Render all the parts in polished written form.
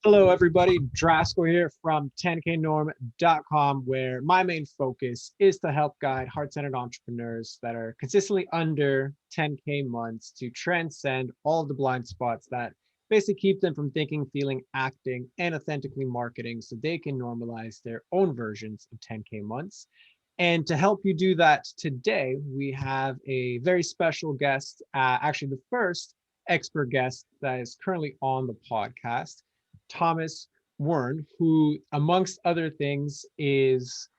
Hello, everybody. Drasko here from 10knorm.com, where my main focus is to help guide heart-centered entrepreneurs that are consistently under 10K months to transcend all of the blind spots that basically keep them from thinking, feeling, acting, and authentically marketing so they can normalize their own versions of 10K months. And to help you do that today, we have a very special guest, actually the first expert guest that is currently on the podcast. Thomas Wurn, who, amongst other things, is,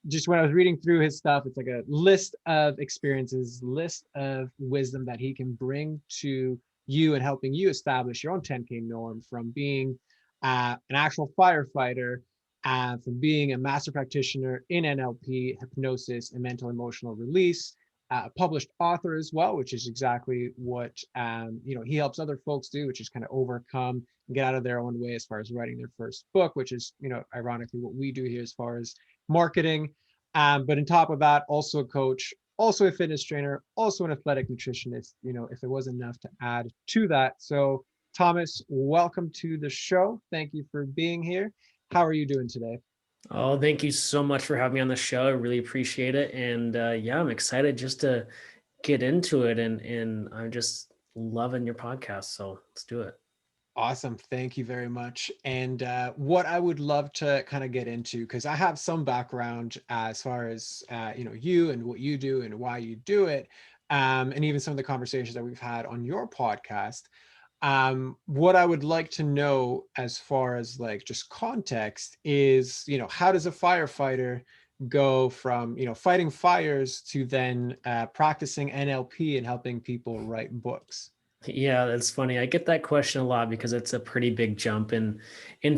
just when I was reading through his stuff, it's like a list of experiences, list of wisdom that he can bring to you and helping you establish your own 10K norm, from being an actual firefighter, from being a master practitioner in NLP, hypnosis, and mental emotional release, a published author as well, which is exactly what he helps other folks do, which is kind of overcome and get out of their own way as far as writing their first book, which is ironically what we do here as far as marketing. But on top of that, also a coach, also a fitness trainer, also an athletic nutritionist. If it wasn't enough to add to that. So Thomas, welcome to the show. Thank you for being here. How are you doing today? Oh, thank you so much for having me on the show. I really appreciate it. And yeah, I'm excited just to get into it. And I'm just loving your podcast. So let's do it. Awesome. Thank you very much. And what I would love to kind of get into, because I have some background as far as, you and what you do and why you do it, and even some of the conversations that we've had on your podcast. What I would like to know as far as like just context is, how does a firefighter go from, fighting fires to then practicing NLP and helping people write books? Yeah, that's funny. I get that question a lot because it's a pretty big jump. And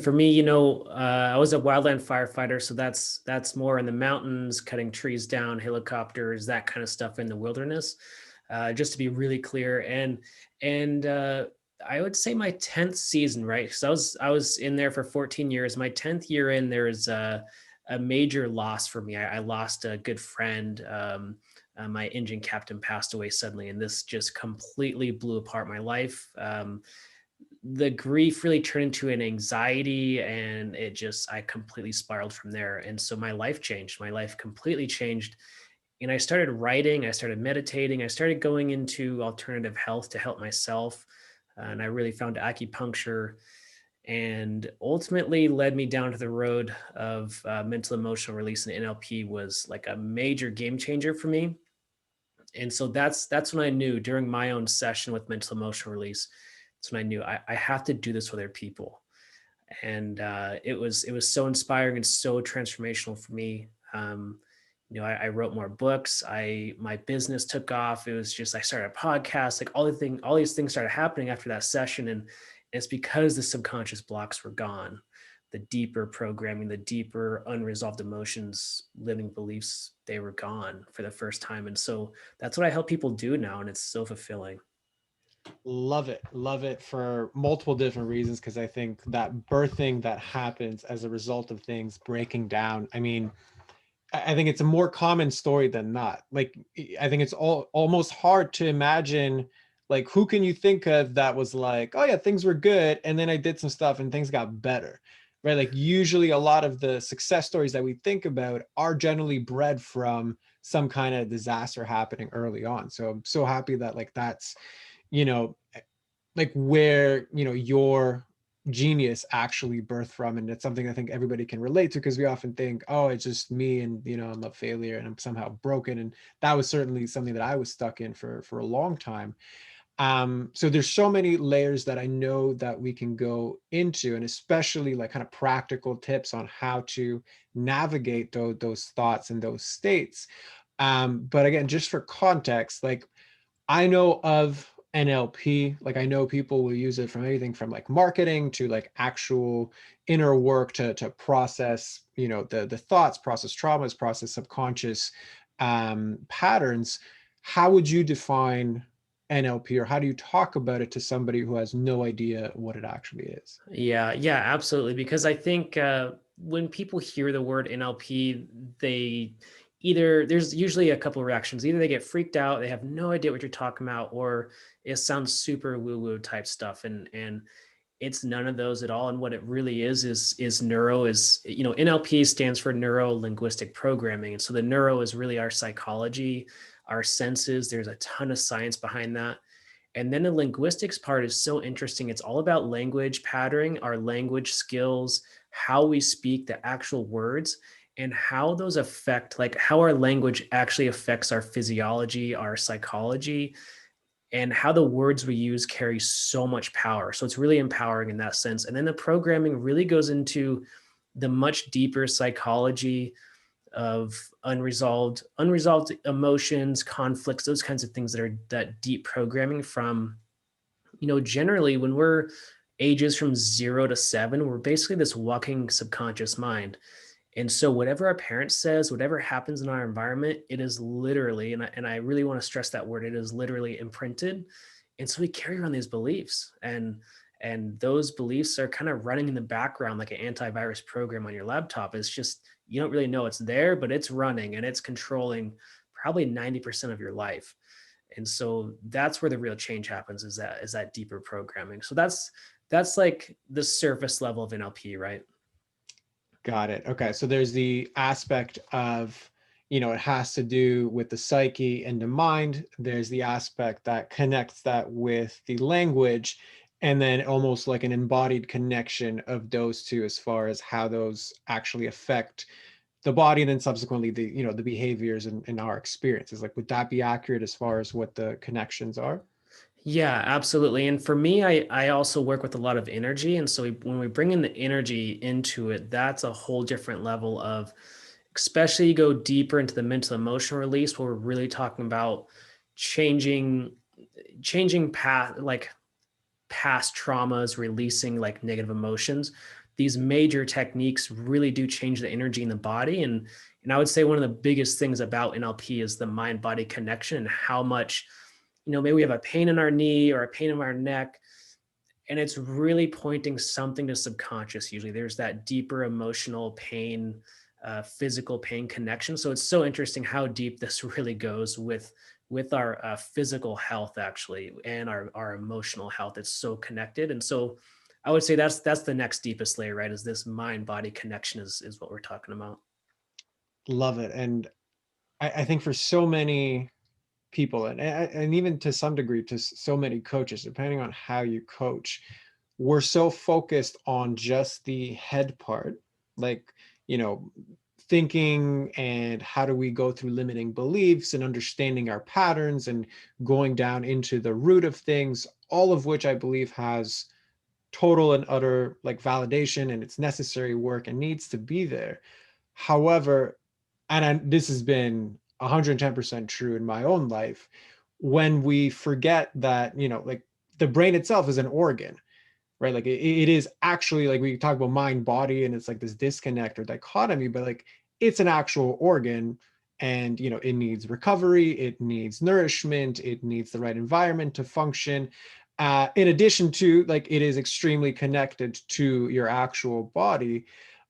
for me, I was a wildland firefighter, so that's more in the mountains, cutting trees down, helicopters, that kind of stuff in the wilderness. Just to be really clear, and I would say my 10th season, right? Because I was in there for 14 years. My 10th year in, there is a major loss for me. I lost a good friend. My engine captain passed away suddenly, and this just completely blew apart my life. The grief really turned into an anxiety, and I completely spiraled from there. And so my life changed. My life completely changed. And I started writing, I started meditating, I started going into alternative health to help myself. And I really found acupuncture, and ultimately led me down to the road of mental emotional release. And NLP was like a major game changer for me. And so that's when I knew, during my own session with mental emotional release, that's when I knew I have to do this with other people. And it was so inspiring and so transformational for me. I wrote more books. My business took off. It was just, I started a podcast, like all these things started happening after that session. And it's because the subconscious blocks were gone. The deeper programming, the deeper unresolved emotions, limiting beliefs, they were gone for the first time. And so that's what I help people do now. And it's so fulfilling. Love it. Love it for multiple different reasons, because I think that birthing that happens as a result of things breaking down, I mean, I think it's a more common story than not. Like, I think it's almost hard to imagine, like, who can you think of that was like, oh yeah, things were good, and then I did some stuff and things got better, right? Like, usually a lot of the success stories that we think about are generally bred from some kind of disaster happening early on. So I'm so happy that like that's, you know, like where, your genius actually birthed from. And it's something I think everybody can relate to, because we often think, oh, it's just me, and I'm a failure and I'm somehow broken. And that was certainly something that I was stuck in for a long time. So there's so many layers that I know that we can go into, and especially like kind of practical tips on how to navigate those thoughts and those states. But again, just for context, like, I know of NLP, like I know people will use it from anything from like marketing to like actual inner work to process, the thoughts, process traumas, process subconscious patterns. How would you define NLP, or how do you talk about it to somebody who has no idea what it actually is? Yeah, absolutely. Because I think when people hear the word NLP, they there's usually a couple of reactions. Either they get freaked out, they have no idea what you're talking about, or it sounds super woo-woo type stuff. And it's none of those at all. And what it really is neuro is, NLP stands for neuro linguistic programming. And so the neuro is really our psychology, our senses. There's a ton of science behind that. And then the linguistics part is so interesting. It's all about language patterning, our language skills, how we speak, the actual words, and how those affect, like how our language actually affects our physiology, our psychology, and how the words we use carry so much power. So it's really empowering in that sense. And then the programming really goes into the much deeper psychology of unresolved emotions, conflicts, those kinds of things that are that deep programming from, generally when we're ages from 0 to 7, we're basically this walking subconscious mind. And so whatever our parents says, whatever happens in our environment, it is literally, and I really want to stress that word, it is literally imprinted. And so we carry around these beliefs, and those beliefs are kind of running in the background like an antivirus program on your laptop. It's just, you don't really know it's there, but it's running and it's controlling probably 90% of your life. And so that's where the real change happens, is that deeper programming. So that's like the surface level of NLP, right? Got it. Okay. So there's the aspect of, it has to do with the psyche and the mind. There's the aspect that connects that with the language, and then almost like an embodied connection of those two as far as how those actually affect the body, and then subsequently the behaviors and our experiences. Like, would that be accurate as far as what the connections are? Yeah, absolutely. And for me, I also work with a lot of energy. And so when we bring in the energy into it, that's a whole different level of, especially you go deeper into the mental emotional release, where we're really talking about changing, changing path, like past traumas, releasing like negative emotions. These major techniques really do change the energy in the body. And I would say one of the biggest things about NLP is the mind body connection, and how much, maybe we have a pain in our knee or a pain in our neck, and it's really pointing something to subconscious. Usually there's that deeper emotional pain, physical pain connection. So it's so interesting how deep this really goes with our physical health, actually, and our emotional health. It's so connected. And so I would say that's the next deepest layer, right? Is this mind body connection is what we're talking about. Love it. And I think for so many people, and even to some degree to so many coaches, depending on how you coach, we're so focused on just the head part, like, you know thinking and how do we go through limiting beliefs and understanding our patterns and going down into the root of things, all of which I believe has total and utter like validation, and it's necessary work and needs to be there. However, this has been 110% true in my own life, when we forget that, like, the brain itself is an organ, right? Like, it is actually, like, we talk about mind body and it's like this disconnect or dichotomy, but like, it's an actual organ, and it needs recovery, it needs nourishment, it needs the right environment to function. In addition to, like, it is extremely connected to your actual body.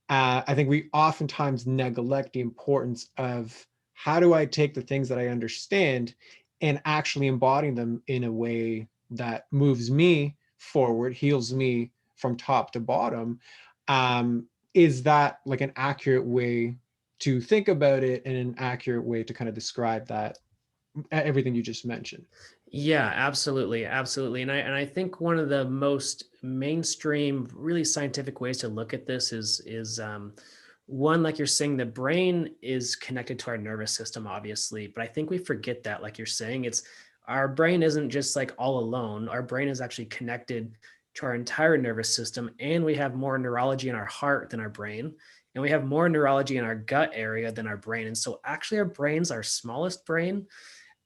I think we oftentimes neglect the importance of, how do I take the things that I understand and actually embody them in a way that moves me forward, heals me from top to bottom. Is that like an accurate way to think about it, and an accurate way to kind of describe that, everything you just mentioned? Yeah, absolutely, absolutely. And I think one of the most mainstream, really scientific ways to look at this is one, like you're saying, the brain is connected to our nervous system, obviously, but I think we forget that, like you're saying, it's our brain isn't just like all alone. Our brain is actually connected to our entire nervous system, and we have more neurology in our heart than our brain, and we have more neurology in our gut area than our brain. And so actually our brain's our smallest brain,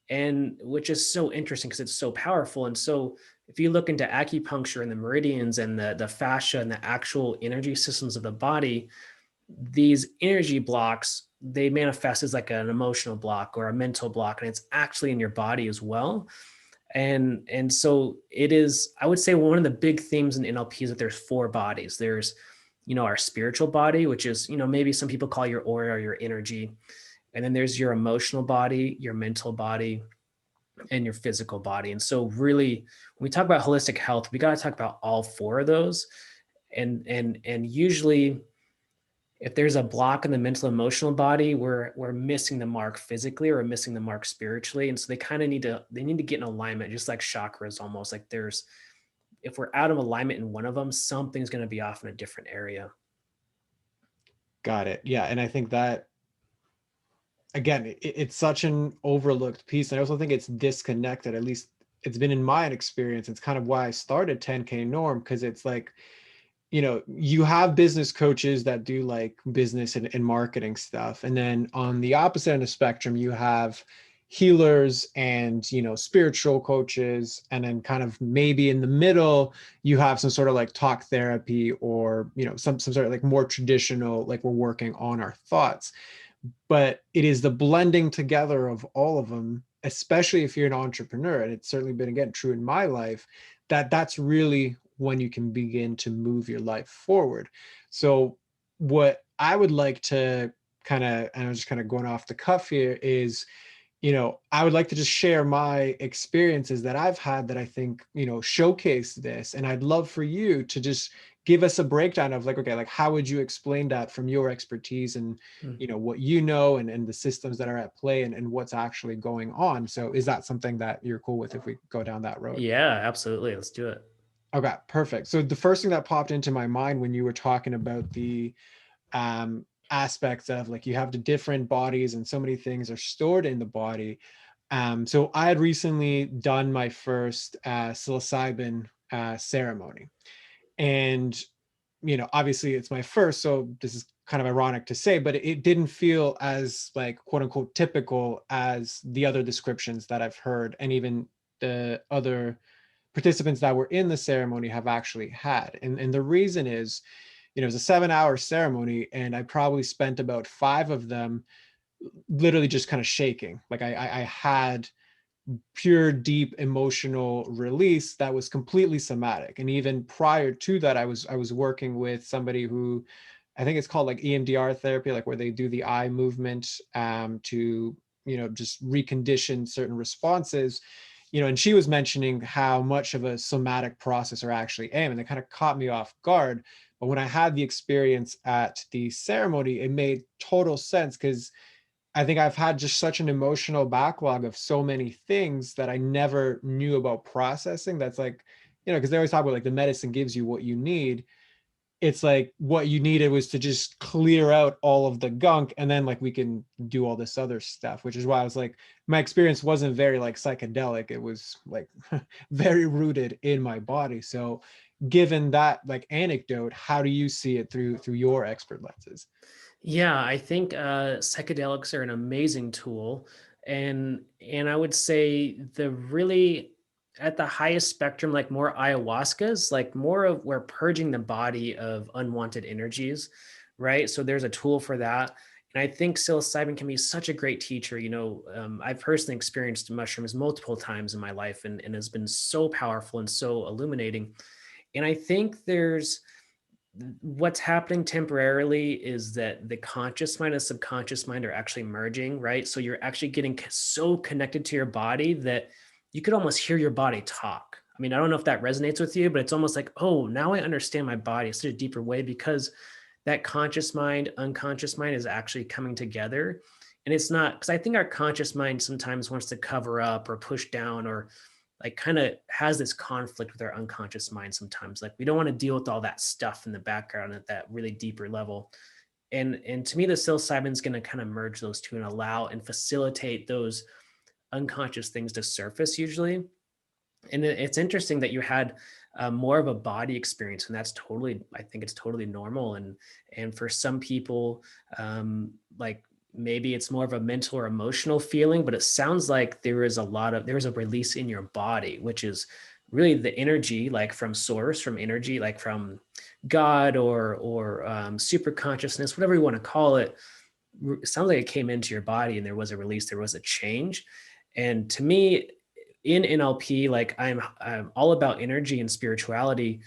and which is so interesting because it's so powerful. And so if you look into acupuncture and the meridians and the fascia and the actual energy systems of the body, these energy blocks, they manifest as like an emotional block or a mental block, and it's actually in your body as well. And so it is, I would say, one of the big themes in NLP is that there's four bodies. There's, our spiritual body, which is, maybe some people call your aura or your energy. And then there's your emotional body, your mental body, and your physical body. And so really, when we talk about holistic health, we got to talk about all four of those. And usually if there's a block in the mental emotional body, we're missing the mark physically or we're missing the mark spiritually. And so they need to get in alignment, just like chakras almost. Like there's, if we're out of alignment in one of them, something's going to be off in a different area. Got it. Yeah. And I think that, again, it's such an overlooked piece. And I also think it's disconnected. At least it's been in my experience. It's kind of why I started 10K Norm, because it's like, you have business coaches that do like business and marketing stuff. And then on the opposite end of the spectrum, you have healers and, spiritual coaches. And then kind of maybe in the middle, you have some sort of like talk therapy or, some sort of like more traditional, like we're working on our thoughts. But it is the blending together of all of them, especially if you're an entrepreneur. And it's certainly been, again, true in my life, that's really when you can begin to move your life forward. So what I would like to kind of, and I'm just kind of going off the cuff here, is, I would like to just share my experiences that I've had that I think, showcase this. And I'd love for you to just give us a breakdown of like, okay, like how would you explain that from your expertise and, what and the systems that are at play and what's actually going on. So is that something that you're cool with if we go down that road? Yeah, absolutely. Let's do it. Okay, perfect. So the first thing that popped into my mind when you were talking about the aspects of like you have the different bodies and so many things are stored in the body. So I had recently done my first psilocybin ceremony, and obviously it's my first, so this is kind of ironic to say, but it didn't feel as like quote unquote typical as the other descriptions that I've heard, and even the other participants that were in the ceremony have actually had. And the reason is, it was a 7-hour ceremony, and I probably spent about 5 of them literally just kind of shaking. Like I had pure, deep emotional release that was completely somatic. And even prior to that, I was working with somebody who, I think it's called like EMDR therapy, like where they do the eye movement to, just recondition certain responses. And she was mentioning how much of a somatic process I actually am, and it kind of caught me off guard. But when I had the experience at the ceremony, it made total sense, because I think I've had just such an emotional backlog of so many things that I never knew about processing. That's like, because they always talk about like the medicine gives you what you need. It's like what you needed was to just clear out all of the gunk, and then like we can do all this other stuff, which is why I was like, my experience wasn't very like psychedelic. It was like very rooted in my body. So given that like anecdote, how do you see it through your expert lenses? Yeah, I think psychedelics are an amazing tool, and I would say the really at the highest spectrum, like more ayahuascas, like more of we're purging the body of unwanted energies, right? So there's a tool for that, and I think psilocybin can be such a great teacher. I've personally experienced mushrooms multiple times in my life, and has been so powerful and so illuminating. And I think there's what's happening temporarily is that the conscious mind and subconscious mind are actually merging, right? So you're actually getting so connected to your body that you could almost hear your body talk. I mean, I don't know if that resonates with you, but it's almost like, oh, now I understand my body in such a deeper way, because that conscious mind, unconscious mind is actually coming together. And it's not, because I think our conscious mind sometimes wants to cover up or push down, or like kind of has this conflict with our unconscious mind sometimes. Like we don't want to deal with all that stuff in the background at that really deeper level. And to me, the psilocybin is going to kind of merge those two and allow and facilitate those unconscious things to surface usually. And it's interesting that you had more of a body experience, and that's totally, I think it's totally normal. And for some people, like maybe it's more of a mental or emotional feeling, but it sounds like there is a release in your body, which is really the energy, like from source, from energy, like from God or super consciousness, whatever you want to call it. It sounds like it came into your body and there was a release, there was a change. And to me, in NLP, like I'm all about energy and spirituality,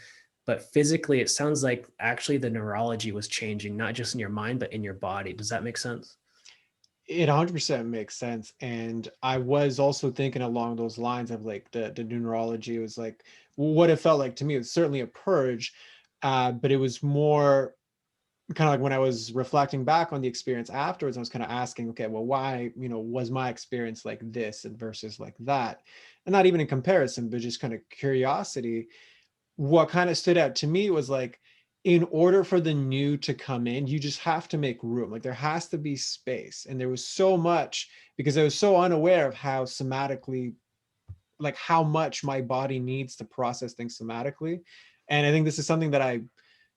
but physically, it sounds like actually the neurology was changing, not just in your mind, but in your body. Does that make sense? It 100% makes sense. And I was also thinking along those lines of like the numerology. It was like what it felt like to me. It was certainly a purge, but it was more kind of like when I was reflecting back on the experience afterwards, I was kind of asking, okay, well, why, was my experience like this and versus like that? And not even in comparison, but just kind of curiosity. What kind of stood out to me was like, in order for the new to come in, you just have to make room. Like there has to be space. And there was so much because I was so unaware of how somatically, like how much my body needs to process things somatically. And I think this is something that I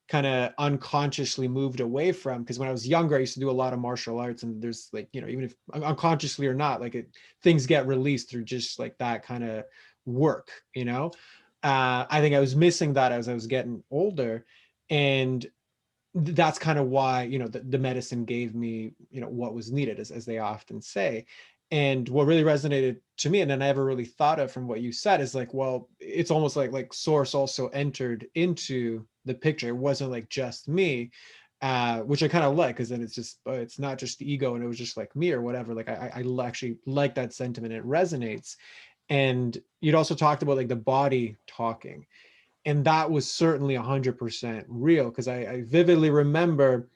kind of unconsciously moved away from, because when I was younger, I used to do a lot of martial arts, and there's like, even if unconsciously or not, like things get released through just like that kind of work. I think I was missing that as I was getting older, and that's kind of why the medicine gave me what was needed, as they often say. And what really resonated to me, and I never really thought of from what you said, is like, well, it's almost like source also entered into the picture. It wasn't like just me, which I kind of like, because then it's just it's not just the ego and it was just like me or whatever. Like I actually like that sentiment. It resonates. And you'd also talked about like the body talking, and that was certainly 100% real, because I vividly remember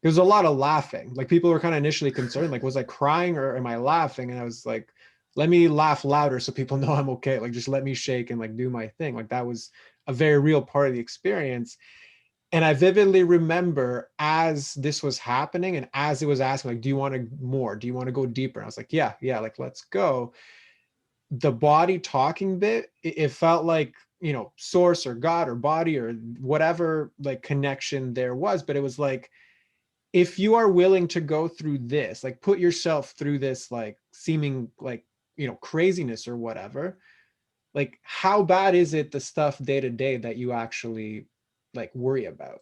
there was a lot of laughing. Like people were kind of initially concerned, like, was I crying or am I laughing? And I was like, let me laugh louder so people know I'm okay. Like just let me shake and like do my thing. Like that was a very real part of the experience. And I vividly remember as this was happening and as it was asking, like, do you want to more? Do you want to go deeper? And I was like, yeah, like let's go. The body talking bit, it felt like source or God or body or whatever like connection there was, but it was like, if you are willing to go through this, like put yourself through this like seeming like craziness or whatever, like how bad is it, the stuff day to day that you actually like worry about?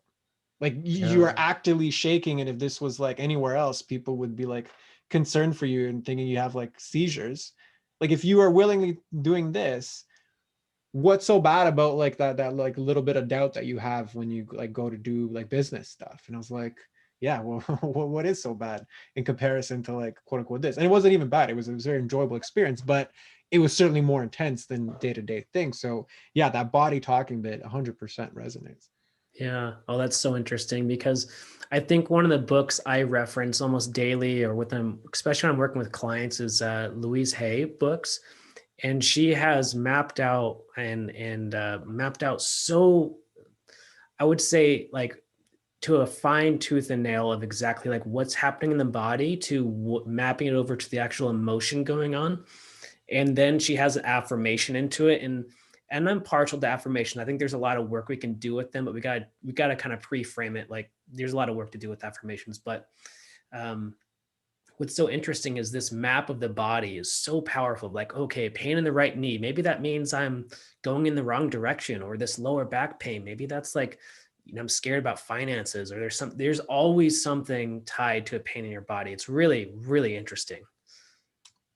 Like you Yeah. are actively shaking, and if this was like anywhere else, people would be like concerned for you and thinking you have like seizures. Like if you are willingly doing this, what's so bad about like that like little bit of doubt that you have when you like go to do like business stuff? And I was like, yeah, well, what is so bad in comparison to like quote unquote this? And it wasn't even bad. It was a very enjoyable experience, but it was certainly more intense than day-to-day things. So yeah, that body talking bit 100% resonates. Yeah. Oh, that's so interesting because I think one of the books I reference almost daily or with them, especially when I'm working with clients, is Louise Hay books. And she has mapped out and mapped out so, I would say, like to a fine tooth and nail of exactly like what's happening in the body to mapping it over to the actual emotion going on. And then she has an affirmation into it. And I'm partial to affirmation. I think there's a lot of work we can do with them, but we got to kind of pre-frame it. Like there's a lot of work to do with affirmations, but um, what's so interesting is this map of the body is so powerful. Like, okay, pain in the right knee. Maybe that means I'm going in the wrong direction, or this lower back pain. Maybe that's like, I'm scared about finances, or there's always something tied to a pain in your body. It's really, really interesting.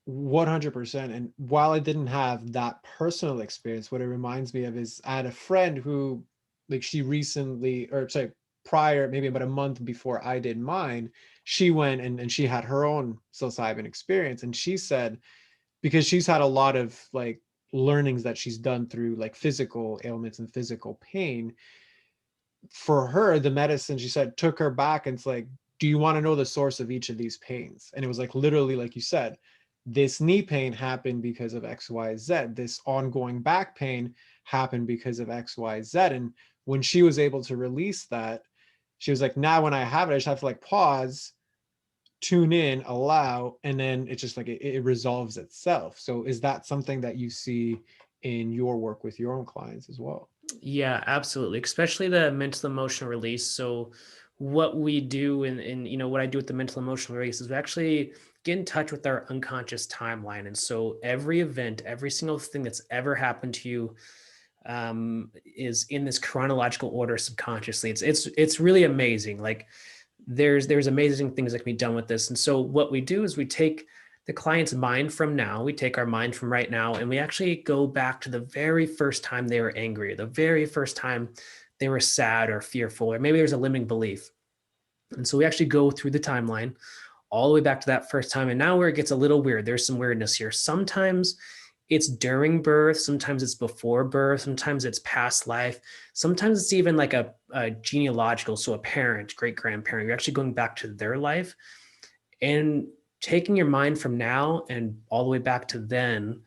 100%. And while I didn't have that personal experience, what it reminds me of is I had a friend who, like, she recently, or sorry, prior, maybe about a month before I did mine, she went and she had her own psilocybin experience. And she said, because she's had a lot of like learnings that she's done through like physical ailments and physical pain, for her, the medicine, she said, took her back, and it's like, do you want to know the source of each of these pains? And it was like literally, like you said, this knee pain happened because of XYZ. This ongoing back pain happened because of XYZ. And when she was able to release that, she was like, now when I have it, I just have to like pause, tune in, allow, and then it's just like it resolves itself. So is that something that you see in your work with your own clients as well? Yeah, absolutely. Especially the mental emotional release. So what we do and what I do with the mental emotional release is we actually get in touch with our unconscious timeline. And so every event, every single thing that's ever happened to you is in this chronological order subconsciously. It's really amazing. Like there's amazing things that can be done with this. And so what we do is we take the client's mind from now, we take our mind from right now, and we actually go back to the very first time they were angry, the very first time they were sad or fearful, or maybe there's a limiting belief. And so we actually go through the timeline all the way back to that first time. And now where it gets a little weird, there's some weirdness here. Sometimes it's during birth, sometimes it's before birth, sometimes it's past life, sometimes it's even like a genealogical, so a parent, great grandparent, you're actually going back to their life and taking your mind from now and all the way back to then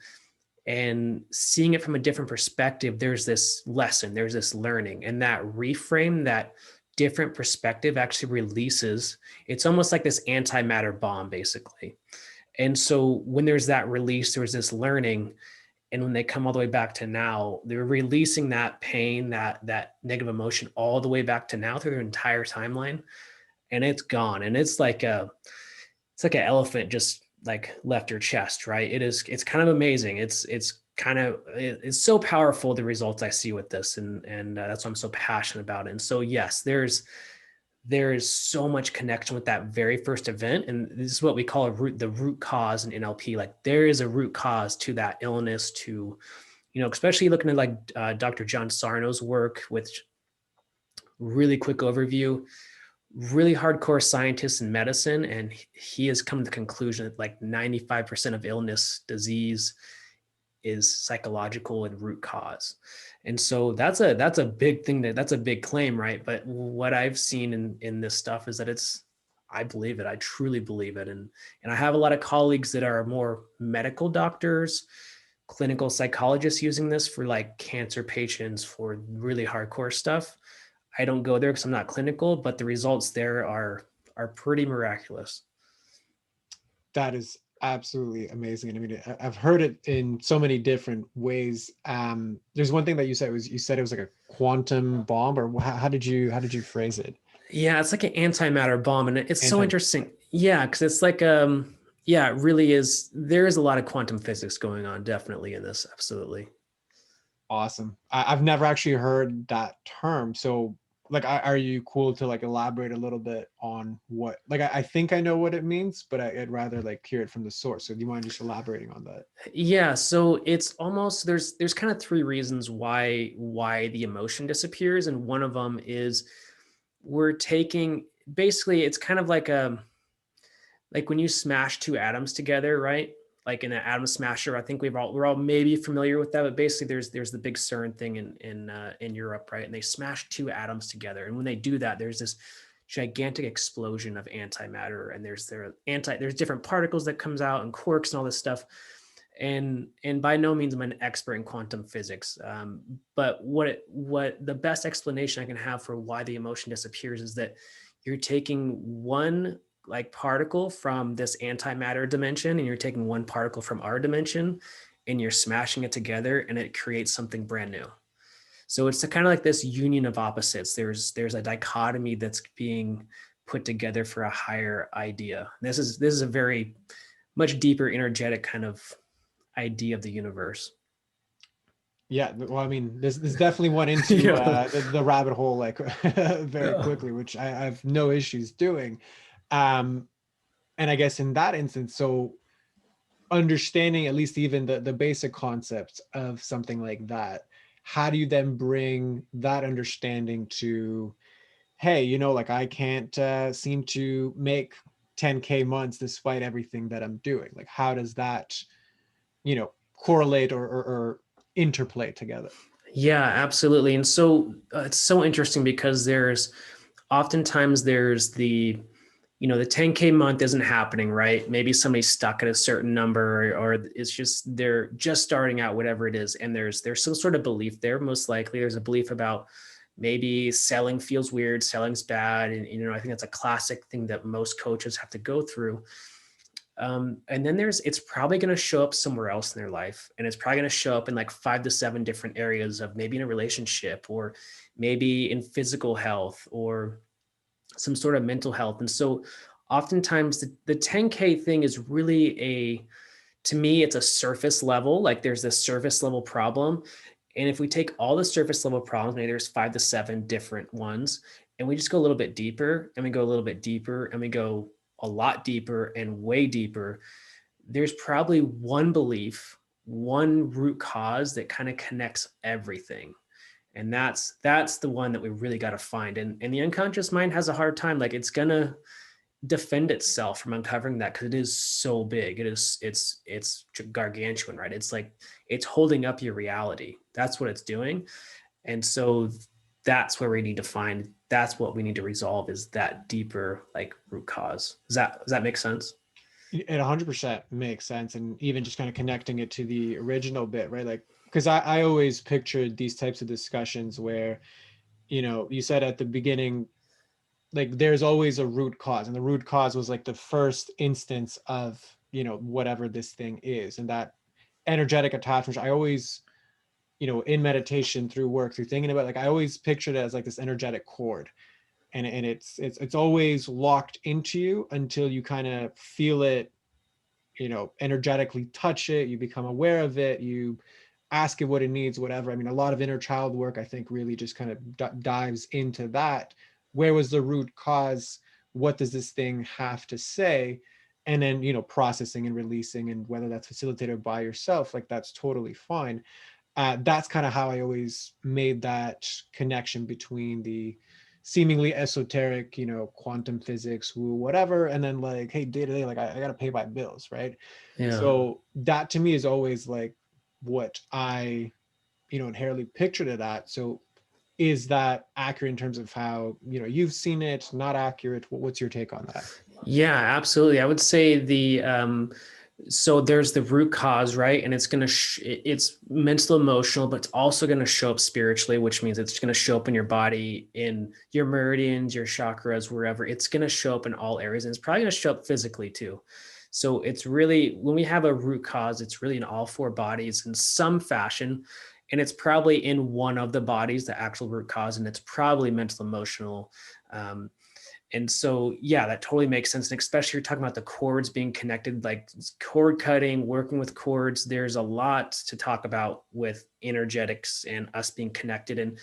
and seeing it from a different perspective. There's this lesson, there's this learning, and that reframe, that different perspective actually releases, it's almost like this antimatter bomb basically. And so when there's that release, there's this learning. And when they come all the way back to now, they're releasing that pain, that negative emotion all the way back to now through their entire timeline. And it's gone. And it's like an elephant just like left your chest, right? It's kind of amazing. It's so powerful, the results I see with this. And that's why I'm so passionate about it. And so, yes, there is so much connection with that very first event. And this is what we call the root cause in NLP. Like there is a root cause to that illness, to, especially looking at like Dr. John Sarno's work, which really quick overview, really hardcore scientist in medicine. And he has come to the conclusion that like 95% of illness, disease is psychological and root cause. And so that's a big thing, that's a big claim, right? But what I've seen in this stuff is that I believe it. I truly believe it. And I have a lot of colleagues that are more medical doctors, clinical psychologists using this for like cancer patients, for really hardcore stuff. I don't go there because I'm not clinical, but the results there are pretty miraculous. That is absolutely amazing. And I mean, I've heard it in so many different ways. There's one thing that you said it was like a quantum bomb, or how did you phrase it? Yeah, it's like an antimatter bomb, and it's so Anti. interesting. Yeah, because it's like yeah, it really is. There is a lot of quantum physics going on, definitely in this. Absolutely. Awesome. I've never actually heard that term. So like, are you cool to like elaborate a little bit on what, like, I think I know what it means, but I'd rather like hear it from the source. So do you mind just elaborating on that? Yeah, so it's almost there's kind of three reasons why the emotion disappears, and one of them is we're taking, basically it's kind of like when you smash two atoms together, right? Like in an atom smasher, I think we're all maybe familiar with that. But basically, there's the big CERN thing in Europe, right? And they smash two atoms together, and when they do that, there's this gigantic explosion of antimatter, and there's different particles that comes out and quarks and all this stuff. And by no means am I an expert in quantum physics, but what the best explanation I can have for why the emotion disappears is that you're taking one like particle from this antimatter dimension and you're taking one particle from our dimension and you're smashing it together and it creates something brand new. So it's kind of like this union of opposites. There's a dichotomy that's being put together for a higher idea. This is a very much deeper, energetic kind of idea of the universe. Yeah, well, I mean, there's definitely one into Yeah. the rabbit hole like very Yeah. quickly, which I have no issues doing. Um, and I guess in that instance, so understanding at least even the basic concepts of something like that, how do you then bring that understanding to, hey, like I can't seem to make 10K months despite everything that I'm doing. Like, how does that, correlate or interplay together? Yeah, absolutely. And so it's so interesting because oftentimes there's the 10K month isn't happening, right? Maybe somebody's stuck at a certain number, or it's just they're just starting out, whatever it is. And there's some sort of belief there. Most likely there's a belief about maybe selling feels weird, selling's bad. And I think that's a classic thing that most coaches have to go through. And then it's probably going to show up somewhere else in their life. And it's probably going to show up in like 5 to 7 different areas of maybe in a relationship, or maybe in physical health, or some sort of mental health. And so oftentimes the 10K thing is really to me, it's a surface level, like there's this surface level problem. And if we take all the surface level problems, maybe there's 5 to 7 different ones, and we just go a little bit deeper, and we go a little bit deeper, and we go a lot deeper and way deeper, there's probably one belief, one root cause that kind of connects everything. And that's the one that we really got to find. And the unconscious mind has a hard time. Like it's gonna defend itself from uncovering that, because it is so big. It's gargantuan, right? It's like it's holding up your reality. That's what it's doing. And so that's where we need to find, that's what we need to resolve, is that deeper like root cause. Does that make sense? It 100% makes sense. And even just kind of connecting it to the original bit, right? Like, because I always pictured these types of discussions where, you said at the beginning, like there's always a root cause, and the root cause was like the first instance of, whatever this thing is. And that energetic attachment, I always, in meditation, through work, through thinking about, like, I always pictured it as like this energetic cord, and it's always locked into you until you kind of feel it, energetically touch it, you become aware of it, you ask it what it needs, whatever. I mean, a lot of inner child work, I think, really just kind of dives into that. Where was the root cause? What does this thing have to say? And then, processing and releasing, and whether that's facilitated by yourself, like, that's totally fine. That's kind of how I always made that connection between the seemingly esoteric, quantum physics, woo, whatever, and then like, hey, day to day, like, I got to pay my bills, right? Yeah. So that to me is always like what I, inherently pictured it at. So is that accurate in terms of how, you've seen it? Not accurate? What's your take on that? Yeah, absolutely. I would say so there's the root cause, right? And it's going to, it's mental, emotional, but it's also going to show up spiritually, which means it's going to show up in your body, in your meridians, your chakras, wherever. It's going to show up in all areas, and it's probably going to show up physically too. So it's really, when we have a root cause, it's really in all four bodies in some fashion. And it's probably in one of the bodies, the actual root cause, and it's probably mental, emotional. Um, and so, yeah, that totally makes sense. And especially you're talking about the chords being connected, like cord cutting, working with chords. There's a lot to talk about with energetics and us being connected. And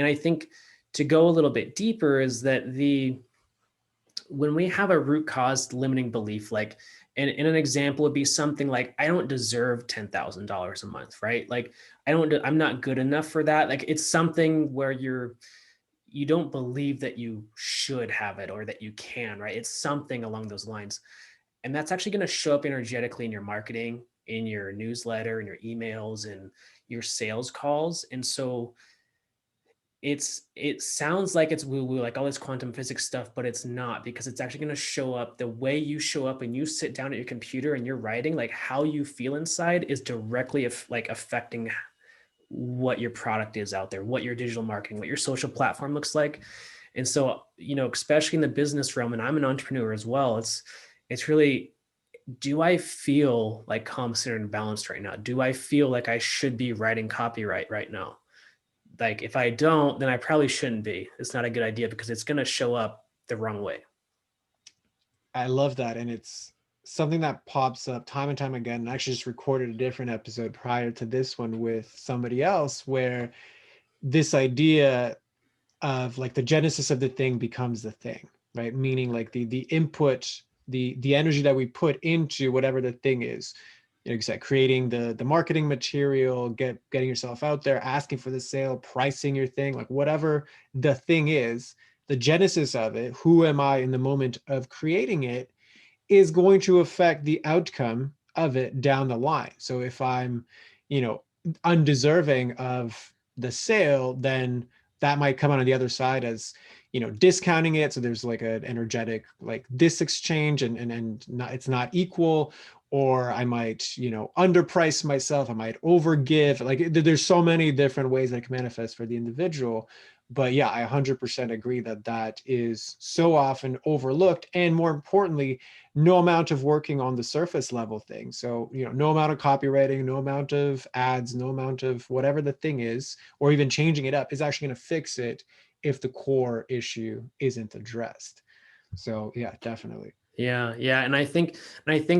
I think to go a little bit deeper is that when we have a root cause limiting belief, like, and an example would be something like, I don't deserve $10,000 a month, right? Like, I'm not good enough for that. Like, it's something where you don't believe that you should have it or that you can, right? It's something along those lines. And that's actually going to show up energetically in your marketing, in your newsletter, in your emails, and your sales calls. And so it sounds like it's woo woo, like all this quantum physics stuff, but it's not, because it's actually going to show up the way you show up when you sit down at your computer and you're writing. Like, how you feel inside is directly like affecting what your product is out there, what your digital marketing, what your social platform looks like. And so, especially in the business realm, and I'm an entrepreneur as well, it's really, do I feel like calm, centered, and balanced right now? Do I feel like I should be writing copyright right now? Like, if I don't, then I probably shouldn't be. It's not a good idea, because it's going to show up the wrong way. I love that. And it's something that pops up time and time again. I actually just recorded a different episode prior to this one with somebody else, where this idea of like the genesis of the thing becomes the thing, right? Meaning like the input, the energy that we put into whatever the thing is. Like you said, creating the marketing material, getting yourself out there, asking for the sale, pricing your thing, like whatever the thing is, the genesis of it, who am I in the moment of creating it, is going to affect the outcome of it down the line. So if I'm, you know, undeserving of the sale, then that might come out on the other side as, discounting it. So there's like an energetic like this exchange, and not, it's not equal. Or I might, underprice myself. I might overgive. Like there's so many different ways that it can manifest for the individual. But yeah, I 100% agree that that is so often overlooked. And more importantly, no amount of working on the surface level thing. So, no amount of copywriting, no amount of ads, no amount of whatever the thing is, or even changing it up, is actually going to fix it if the core issue isn't addressed. So yeah, definitely. Yeah, yeah, and I think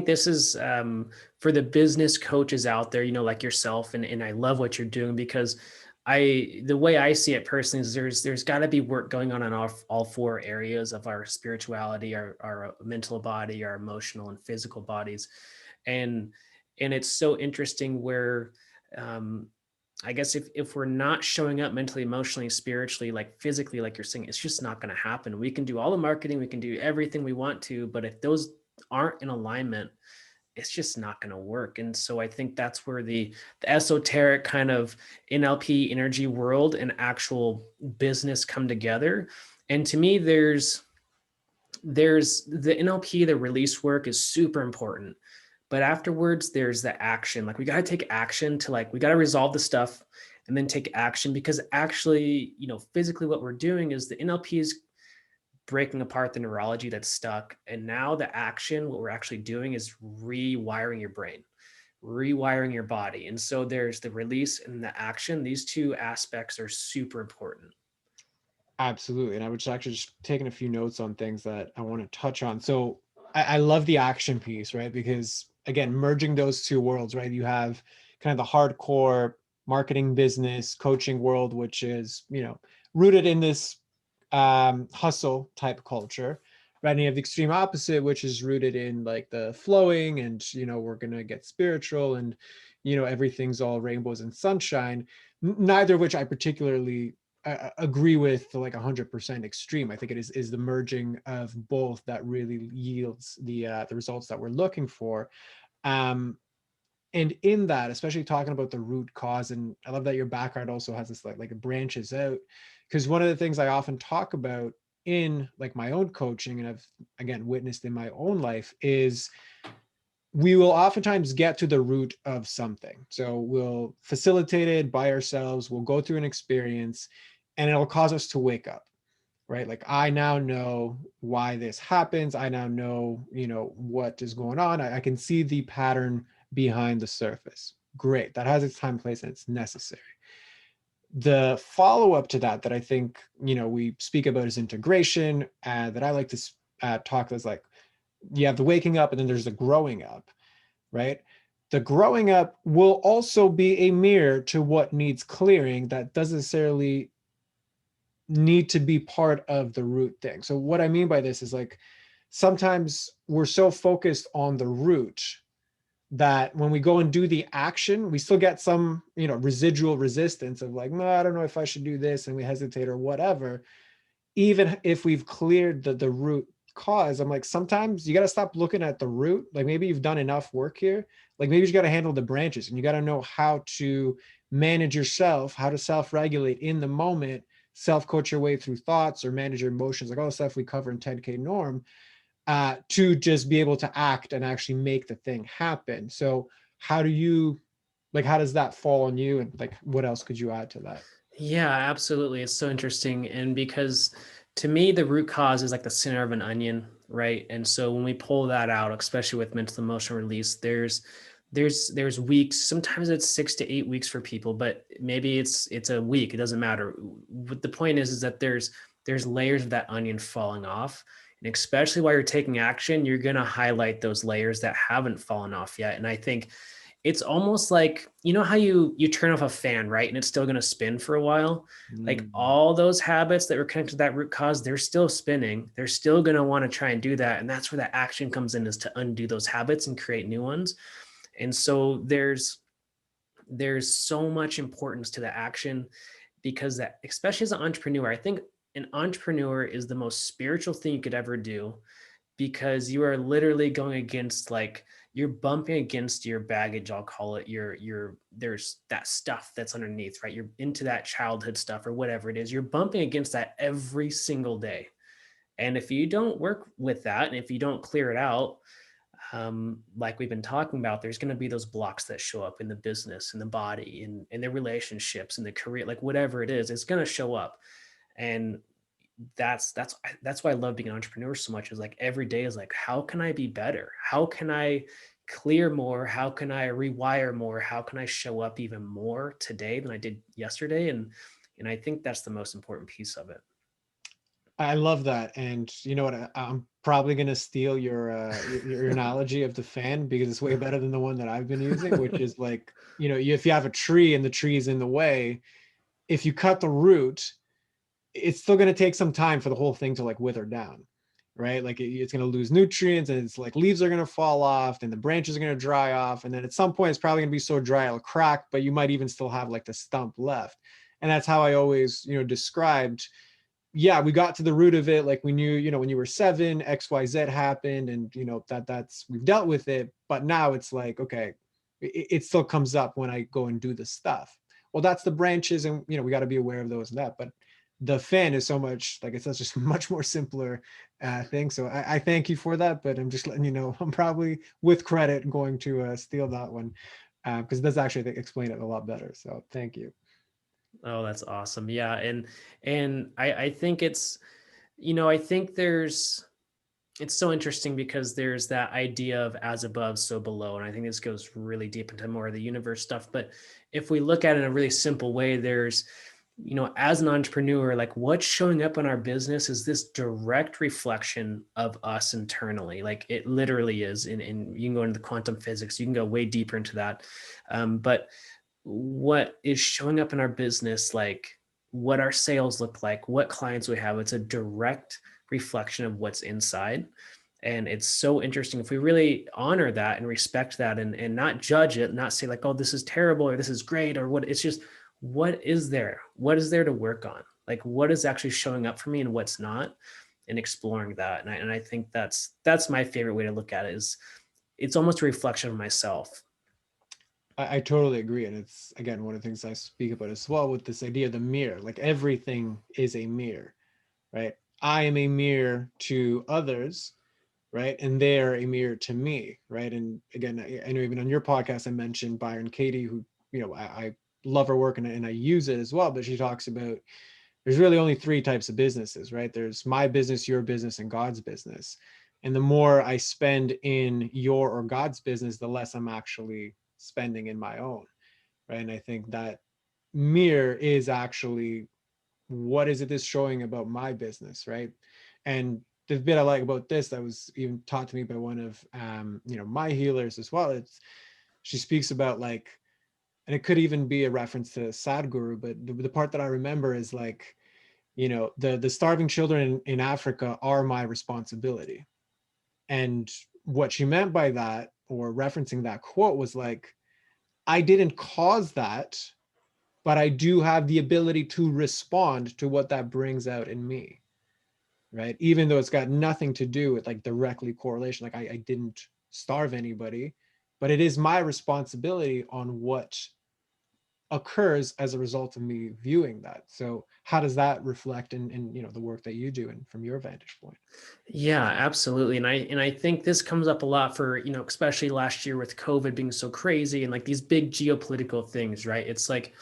this is for the business coaches out there, like yourself, and I love what you're doing, because the way I see it personally is there's got to be work going on in all four areas of our spirituality, our mental body, our emotional and physical bodies, and and it's so interesting where um, I guess if we're not showing up mentally, emotionally, spiritually, like physically, like you're saying, it's just not going to happen. We can do all the marketing, we can do everything we want to, but if those aren't in alignment, it's just not going to work. And so I think that's where the esoteric kind of NLP energy world and actual business come together. And to me, there's the NLP, the release work is super important. But afterwards, there's the action. Like we got to take action to like, we got to resolve the stuff and then take action, because actually, physically what we're doing is the NLP is breaking apart the neurology that's stuck. And now the action, what we're actually doing is rewiring your brain, rewiring your body. And so there's the release and the action. These two aspects are super important. Absolutely. And I was actually just taking a few notes on things that I want to touch on. So I love the action piece, right? Because again, merging those two worlds, right? You have kind of the hardcore marketing, business, coaching world, which is, rooted in this hustle type culture, right? And you have the extreme opposite, which is rooted in like the flowing and, we're going to get spiritual and, everything's all rainbows and sunshine, neither of which I particularly agree with the like 100% extreme. I think it is the merging of both that really yields the results that we're looking for. Um, and in that, especially talking about the root cause, and I love that your background also has this like it branches out, because one of the things I often talk about in like my own coaching, and I've again witnessed in my own life, is we will oftentimes get to the root of something. So we'll facilitate it by ourselves, we'll go through an experience, and it'll cause us to wake up, right? Like I now know why this happens. I now know, what is going on. I can see the pattern behind the surface. Great. That has its time, place, and it's necessary. The follow-up to that I think, we speak about is integration, that I like to talk as like, you have the waking up and then there's the growing up, right? The growing up will also be a mirror to what needs clearing that doesn't necessarily need to be part of the root thing. So what I mean by this is like, sometimes we're so focused on the root that when we go and do the action, we still get some, residual resistance of like, no, I don't know if I should do this, and we hesitate or whatever. Even if we've cleared the root cause, I'm like, sometimes you got to stop looking at the root. Like maybe you've done enough work here. Like maybe you got to handle the branches, and you got to know how to manage yourself, how to self-regulate in the moment, self-coach your way through thoughts or manage your emotions, like all the stuff we cover in 10K norm, to just be able to act and actually make the thing happen. So how does that fall on you? And like, what else could you add to that? Yeah, absolutely. It's so interesting. And because to me, the root cause is like the center of an onion, right? And so when we pull that out, especially with mental emotional release, there's weeks. Sometimes it's 6 to 8 weeks for people, but maybe it's a week. It doesn't matter. What the point is that there's layers of that onion falling off. And especially while you're taking action, you're gonna highlight those layers that haven't fallen off yet. And I think it's almost like, how you turn off a fan, right? And it's still going to spin for a while. Like all those habits that were connected to that root cause, they're still spinning. They're still going to want to try and do that. And that's where that action comes in, is to undo those habits and create new ones. And so there's so much importance to the action, because that, especially as an entrepreneur, I think an entrepreneur is the most spiritual thing you could ever do, because you are literally going against, like, you're bumping against your baggage, I'll call it, your there's that stuff that's underneath, right? You're into that childhood stuff or whatever it is. You're bumping against that every single day. And if you don't work with that, and if you don't clear it out, like we've been talking about, there's going to be those blocks that show up in the business, in the body, in the relationships, in the career, like whatever it is, it's going to show up. And that's why I love being an entrepreneur so much, is like every day is like, how can I be better? How can I clear more? How can I rewire more? How can I show up even more today than I did yesterday? And I think that's the most important piece of it. I love that. And you know what? I'm probably going to steal your analogy of the fan, because it's way better than the one that I've been using, which is like, if you have a tree and the tree is in the way, if you cut the root, it's still going to take some time for the whole thing to like wither down. right? Like it's going to lose nutrients, and it's like leaves are going to fall off, and the branches are going to dry off. And then at some point it's probably going to be so dry it'll crack, but you might even still have like the stump left. And that's how I always, described, yeah, we got to the root of it. Like we knew, when you were 7, XYZ happened, and that's we've dealt with it. But now it's like, okay, it still comes up when I go and do the stuff. Well, that's the branches, and we got to be aware of those and that. But the fan is so much, like it's just much more simpler thing. So I thank you for that, but I'm just letting you know I'm probably with credit going to steal that one because it does actually explain it a lot better. So thank you. Oh, that's awesome. Yeah. And I think it's, I think it's so interesting because there's that idea of as above, so below. And I think this goes really deep into more of the universe stuff. But if we look at it in a really simple way, there's, as an entrepreneur, like what's showing up in our business is this direct reflection of us internally. Like it literally is. And you can go into the quantum physics, you can go way deeper into that. But what is showing up in our business, like what our sales look like, what clients we have, it's a direct reflection of what's inside. And it's so interesting if we really honor that and respect that and not judge it, not say like, oh, this is terrible or this is great or what. It's just, what is there? What is there to work on? Like what is actually showing up for me and what's not, and exploring that. And I think that's my favorite way to look at it. Is it's almost a reflection of myself. I totally agree. And it's, again, one of the things I speak about as well with this idea of the mirror. Like everything is a mirror, right? I am a mirror to others, right? And they're a mirror to me, right? And again, I know even on your podcast, I mentioned Byron Katie, who, I love her work and I use it as well, but she talks about there's really only 3 types of businesses, right? There's my business, your business, and God's business. And the more I spend in your or God's business, the less I'm actually spending in my own, right? And I think that mirror is actually, what is it that's showing about my business, right? And the bit I like about this that was even taught to me by one of my healers as well, it's she speaks about like, and it could even be a reference to Sadhguru, but the part that I remember is like, the starving children in Africa are my responsibility. And what she meant by that, or referencing that quote, was like, I didn't cause that, but I do have the ability to respond to what that brings out in me, right? Even though it's got nothing to do with like directly correlation, like I didn't starve anybody, but it is my responsibility on what occurs as a result of me viewing that. So how does that reflect in the work that you do and from your vantage point? Yeah, absolutely. And I think this comes up a lot for, especially last year with COVID being so crazy and like these big geopolitical things, right? It's like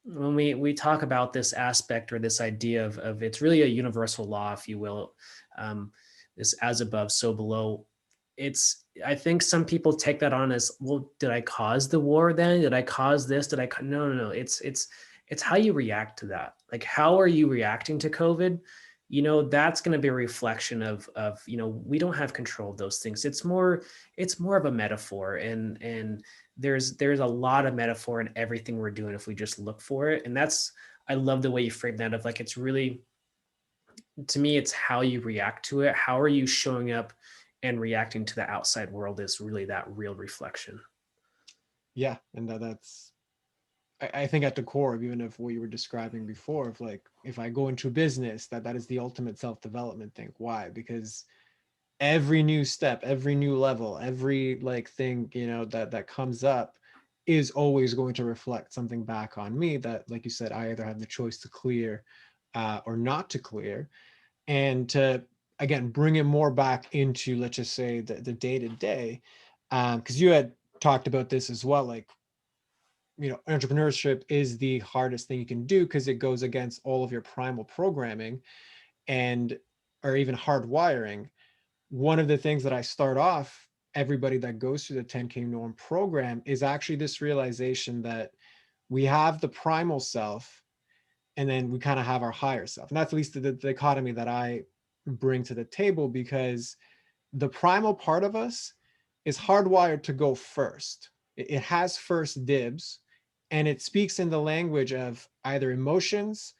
when we talk about this aspect or this idea of it's really a universal law, if you will, this as above, so below. It's, I think some people take that on as, well, did I cause the war then? Did I cause this? No, no, no. It's how you react to that. Like, how are you reacting to COVID? That's going to be a reflection of, we don't have control of those things. It's more of a metaphor, and there's a lot of metaphor in everything we're doing if we just look for it. And I love the way you frame that, of like, it's really, to me, it's how you react to it. How are you showing up and reacting to the outside world is really that real reflection. Yeah, and that's, I think at the core of even of what you were describing before, of like, if I go into business, that is the ultimate self-development thing. Why? Because every new step, every new level, every like thing, that comes up is always going to reflect something back on me that, like you said, I either have the choice to clear or not to clear. And to, again, bring it more back into, let's just say, the day to day, because you had talked about this as well, like, entrepreneurship is the hardest thing you can do because it goes against all of your primal programming and, or even hardwiring. One of the things that I start off everybody that goes through the 10K norm program is actually this realization that we have the primal self, and then we kind of have our higher self. And that's at least the dichotomy that I bring to the table, because the primal part of us is hardwired to go first. It has first dibs, and it speaks in the language of either emotions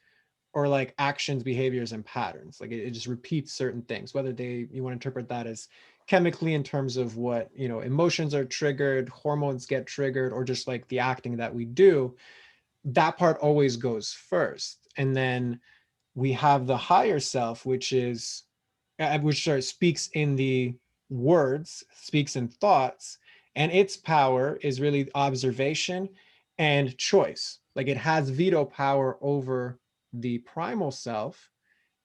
or like actions, behaviors, and patterns. Like it just repeats certain things, whether you want to interpret that as chemically in terms of what, emotions are triggered, hormones get triggered, or just like the acting that we do. That part always goes first. And then we have the higher self, which speaks in the words, speaks in thoughts, and its power is really observation and choice. Like it has veto power over the primal self,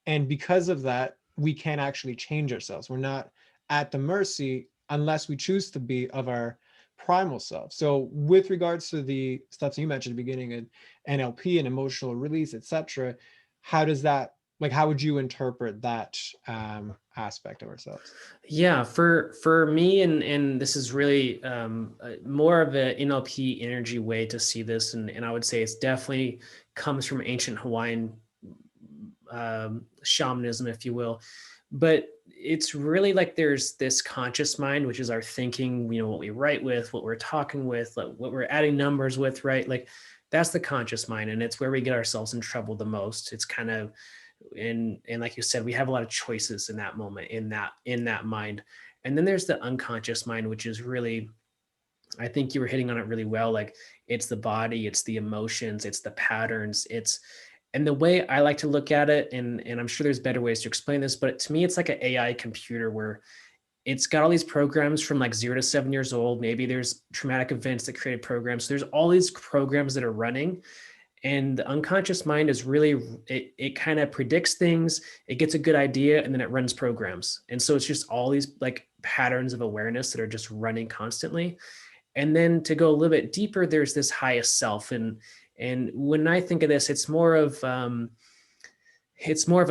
and because of that, we can actually change ourselves. We're not at the mercy, unless we choose to be, of our primal self. So with regards to the stuff you mentioned at the beginning, and NLP and emotional release, etc., how does that, like, how would you interpret that aspect of ourselves? Yeah, for me, and this is really more of an NLP energy way to see this, and I would say it's definitely comes from ancient Hawaiian shamanism, if you will. But it's really like there's this conscious mind, which is our thinking, what we write with, what we're talking with, like what we're adding numbers with, right? Like that's the conscious mind, and it's where we get ourselves in trouble the most. It's kind of, and like you said, we have a lot of choices in that moment, in that mind. And then there's the unconscious mind, which is really, I think you were hitting on it really well. Like it's the body, it's the emotions, it's the patterns, and the way I like to look at it, and I'm sure there's better ways to explain this, but to me, it's like an AI computer where it's got all these programs from like 0 to 7 years old. Maybe there's traumatic events that created programs. So there's all these programs that are running, and the unconscious mind is really, it kind of predicts things, it gets a good idea, and then it runs programs. And so it's just all these like patterns of awareness that are just running constantly. And then to go a little bit deeper, there's this highest self. And when I think of this, it's more of a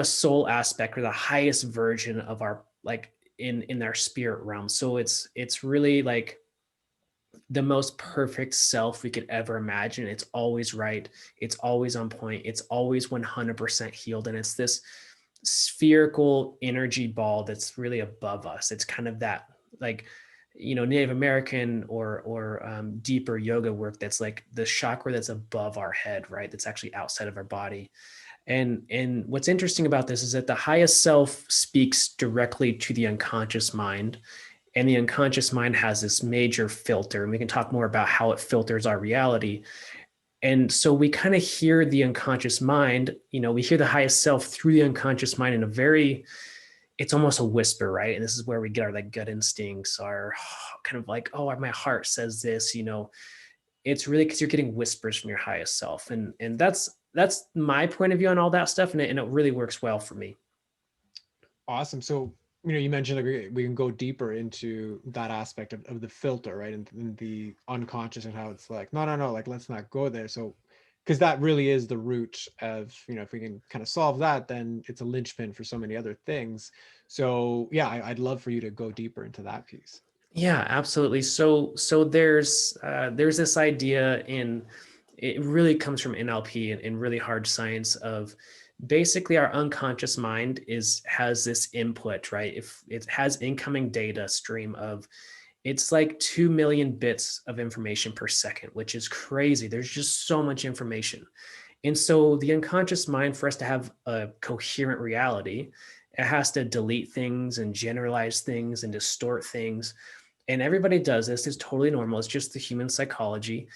soul aspect, or the highest version of our, like in our spirit realm. So it's really like the most perfect self we could ever imagine. It's always right. It's always on point. It's always 100% healed. And it's this spherical energy ball that's really above us. It's kind of that, like, Native American or deeper yoga work, that's like the chakra that's above our head, right? That's actually outside of our body. And what's interesting about this is that the highest self speaks directly to the unconscious mind, and the unconscious mind has this major filter, and we can talk more about how it filters our reality. And so we kind of hear the unconscious mind, we hear the highest self through the unconscious mind in a very, it's almost a whisper, right? And this is where we get our like gut instincts, our kind of like, oh, my heart says this. It's really because you're getting whispers from your highest self. And that's my point of view on all that stuff. And it really works well for me. Awesome. So, you mentioned like we can go deeper into that aspect of the filter, right? And the unconscious, and how it's like, no, no, no, like let's not go there. So, because that really is the root of, if we can kind of solve that, then it's a linchpin for so many other things. So yeah, I'd love for you to go deeper into that piece. Yeah, absolutely. So there's this idea in, it really comes from NLP and really hard science of basically our unconscious mind has this input, right? If it has incoming data stream of, it's like 2 million bits of information per second, which is crazy. There's just so much information. And so the unconscious mind, for us to have a coherent reality, it has to delete things and generalize things and distort things. And everybody does this. It's totally normal. It's just the human psychology.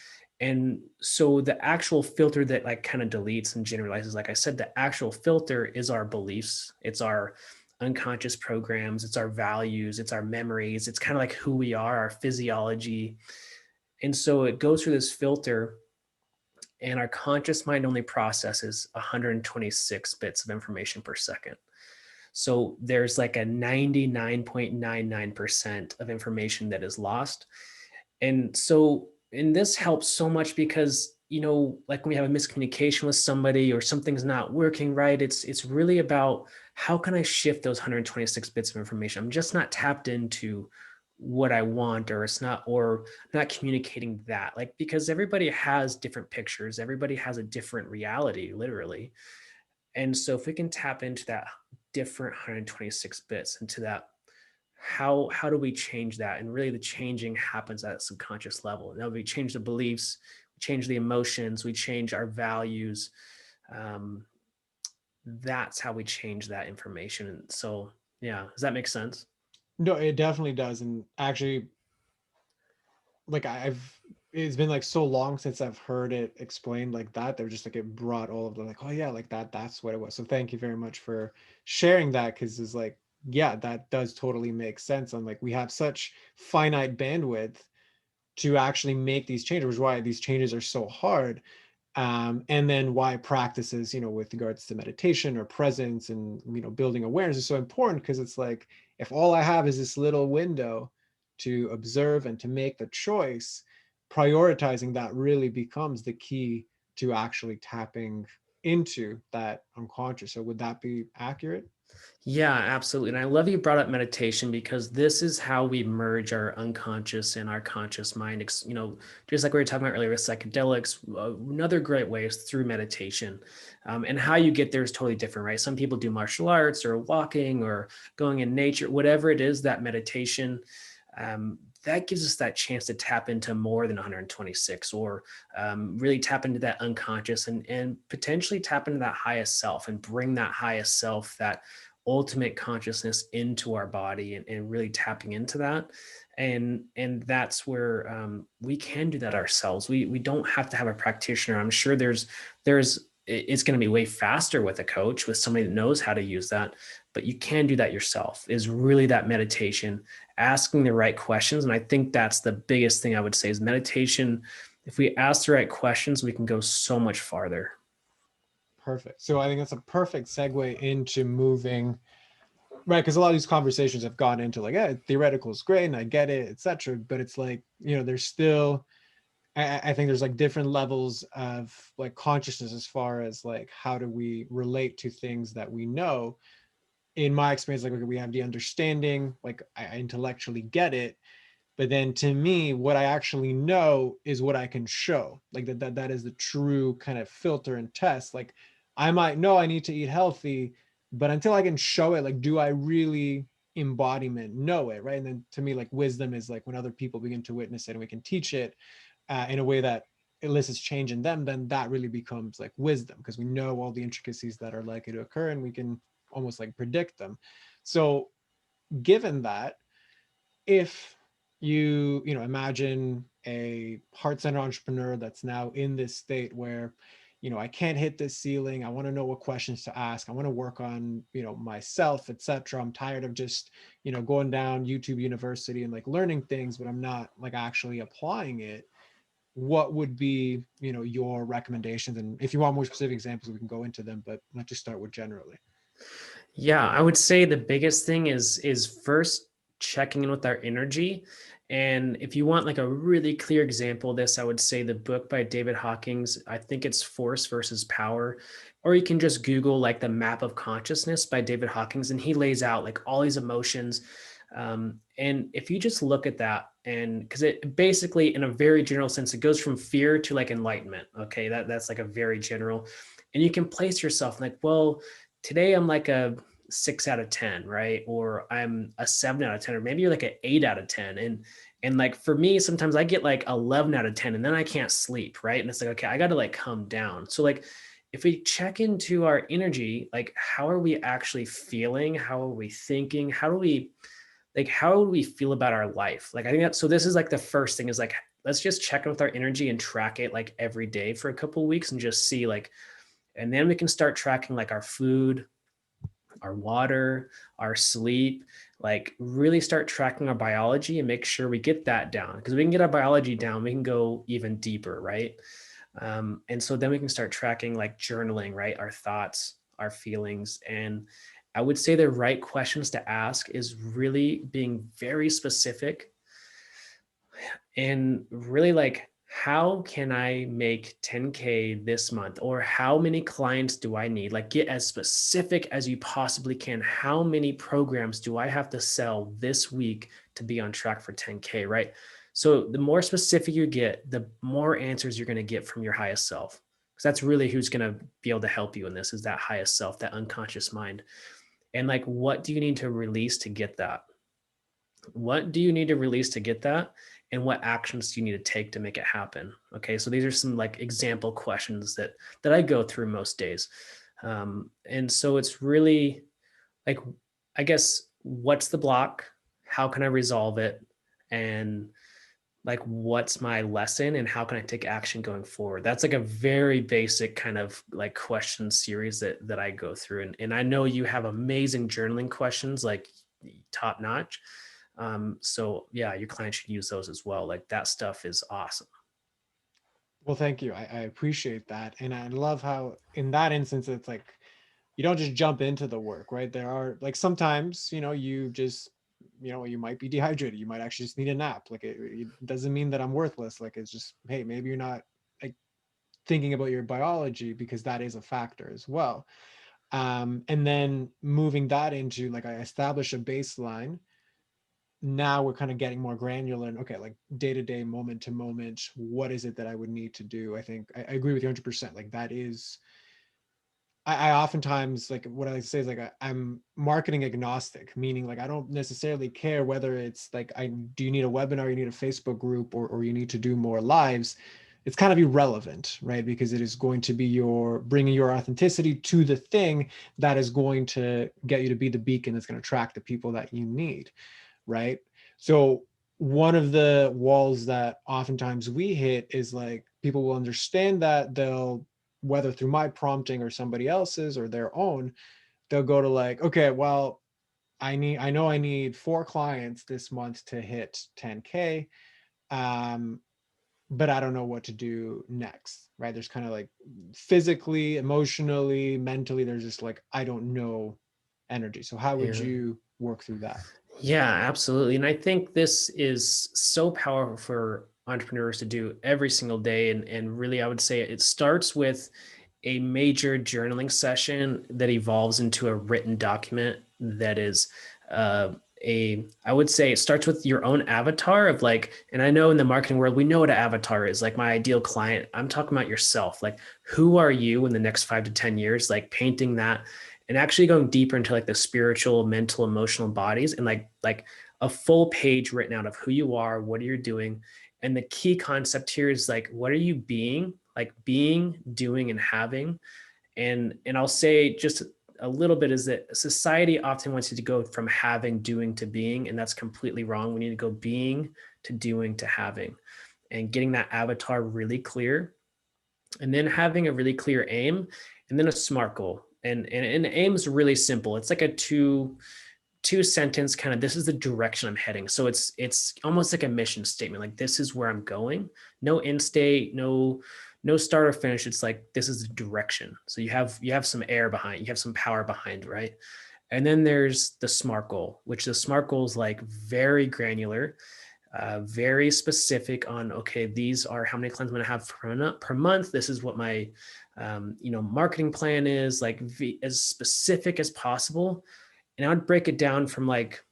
And so the actual filter that like kind of deletes and generalizes, like I said, the actual filter is our beliefs. It's our unconscious programs. It's our values. It's our memories. It's kind of like who we are, our physiology. And so it goes through this filter, and our conscious mind only processes 126 bits of information per second. So there's like a 99.99% of information that is lost. And this helps so much because, like when we have a miscommunication with somebody or something's not working right, it's really about how can I shift those 126 bits of information? I'm just not tapped into what I want, or not communicating that, like, because everybody has different pictures, everybody has a different reality, literally. And so if we can tap into that different 126 bits, into that, how do we change that? And really the changing happens at a subconscious level. Now we change the beliefs, we change the emotions, we change our values. that's how we change that information. And so, yeah, does that make sense? No, it definitely does. And actually, like it's been like so long since I've heard it explained like that. They're just like it brought all of the like, oh yeah, like that's what it was. So thank you very much for sharing that, because it's like, yeah, that does totally make sense. And like we have such finite bandwidth to actually make these changes, which is why these changes are so hard. And then why practices, with regards to meditation or presence and building awareness is so important, because it's like if all I have is this little window to observe and to make the choice, prioritizing that really becomes the key to actually tapping into that unconscious. So would that be accurate? Yeah, absolutely. And I love you brought up meditation because this is how we merge our unconscious and our conscious mind. Just like we were talking about earlier with psychedelics, another great way is through meditation. And how you get there is totally different, right? Some people do martial arts or walking or going in nature, whatever it is, that meditation. That gives us that chance to tap into more than 126, or really tap into that unconscious, and potentially tap into that highest self and bring that highest self, that ultimate consciousness into our body, and really tapping into that. And that's where we can do that ourselves. We don't have to have a practitioner. I'm sure it's going to be way faster with a coach, with somebody that knows how to use that, but you can do that yourself. Is really that meditation, asking the right questions. And I think that's the biggest thing I would say is meditation. If we ask the right questions, we can go so much farther. Perfect. So I think that's a perfect segue into moving. Right, because a lot of these conversations have gone into like, yeah, theoretical is great and I get it, etc. But it's like, there's still, I think there's like different levels of like consciousness as far as like how do we relate to things that we know. In my experience, like, okay, we have the understanding, like I intellectually get it, but then to me, what I actually know is what I can show. Like that is the true kind of filter and test. Like I might know I need to eat healthy, but until I can show it, like, do I really embodiment know it, right? And then to me, like wisdom is like when other people begin to witness it and we can teach it in a way that elicits change in them, then that really becomes like wisdom, because we know all the intricacies that are likely to occur and we can almost like predict them. So given that, if imagine a heart-centered entrepreneur that's now in this state where I can't hit this ceiling, I want to know what questions to ask, I want to work on myself, etc. I'm tired of just going down YouTube University and like learning things, but I'm not like actually applying it. What would be your recommendations? And if you want more specific examples, we can go into them, but let's just start with generally. Yeah, I would say the biggest thing is first checking in with our energy. And if you want like a really clear example of this, I would say the book by David Hawkins, I think it's Force versus Power, or you can just Google like the Map of Consciousness by David Hawkins, and he lays out like all these emotions. And if you just look at that, and because it basically, in a very general sense, it goes from fear to like enlightenment. Okay, that's like a very general, and you can place yourself like, well, today I'm like a 6 out of 10, right? Or I'm a 7 out of 10, or maybe you're like an 8 out of 10. And like for me, sometimes I get like 11 out of 10 and then I can't sleep, right? And it's like, okay, I got to like calm down. So like if we check into our energy, like how are we actually feeling? How are we thinking? How do we feel about our life? Like I think that, so this is like the first thing is like, let's just check in with our energy and track it like every day for a couple of weeks and just see like, and then we can start tracking like our food, our water, our sleep, like really start tracking our biology and make sure we get that down. Because we can get our biology down, we can go even deeper, right? And so then we can start tracking like journaling, right? Our thoughts, our feelings. And I would say the right questions to ask is really being very specific and really like, how can I make 10K this month? Or how many clients do I need? Like, get as specific as you possibly can. How many programs do I have to sell this week to be on track for 10K, right? So the more specific you get, the more answers you're going to get from your highest self. Because that's really who's going to be able to help you in this, is that highest self, that unconscious mind. And like, what do you need to release to get that? What do you need to release to get that? And what actions do you need to take to make it happen? Okay, so these are some like example questions that I go through most days. And so it's really like, I guess, what's the block? How can I resolve it? And like, what's my lesson and how can I take action going forward? That's like a very basic kind of like question series that I go through. And I know you have amazing journaling questions, like top notch. So yeah, your clients should use those as well. Like that stuff is awesome. Well, thank you. I appreciate that. And I love how in that instance, it's like, you don't just jump into the work, right? There are like sometimes, you just, you might be dehydrated. You might actually just need a nap. Like it doesn't mean that I'm worthless. Like it's just, hey, maybe you're not like thinking about your biology because that is a factor as well. And then moving that into like I establish a baseline. Now we're kind of getting more granular and okay, like day to day, moment to moment, what is it that I would need to do? I think I agree with you 100%. Like that is, I oftentimes like what I like to say is like I'm marketing agnostic, meaning like I don't necessarily care whether it's like do you need a webinar, you need a Facebook group, or you need to do more lives. It's kind of irrelevant, right? Because it is going to be your bringing your authenticity to the thing that is going to get you to be the beacon that's going to attract the people that you need, right? So one of the walls that oftentimes we hit is like people will understand that they'll, whether through my prompting or somebody else's or their own, they'll go to like, okay, well, I know I need 4 clients this month to hit 10K. Um, but I don't know what to do next, right? There's kind of like physically, emotionally, mentally, there's just like, I don't know energy. So how would Yeah. you work through that? Yeah, absolutely. And I think this is so powerful for entrepreneurs to do every single day. And really, I would say it starts with a major journaling session that evolves into a written document that is I would say it starts with your own avatar of like, and I know in the marketing world, we know what an avatar is, like my ideal client. I'm talking about yourself. Like, who are you in the next 5 to 10 years? Like painting that and actually going deeper into like the spiritual, mental, emotional bodies and like a full page written out of who you are, what are you doing. And the key concept here is like, what are you being? Like being, doing, and having. And I'll say just a little bit is that society often wants you to go from having, doing to being, and that's completely wrong. We need to go being to doing to having, and getting that avatar really clear, and then having a really clear aim, and then a SMART goal. And the aim is really simple. It's like a two sentence kind of, this is the direction I'm heading. So it's almost like a mission statement. Like this is where I'm going. No end state, no start or finish. It's like this is the direction. So you have some air behind, you have some power behind, right? And then there's the SMART goal, which the SMART goal is like very granular, very specific on, okay, these are how many clients I'm going to have per month. This is what my marketing plan is, like as specific as possible. And I would break it down from like,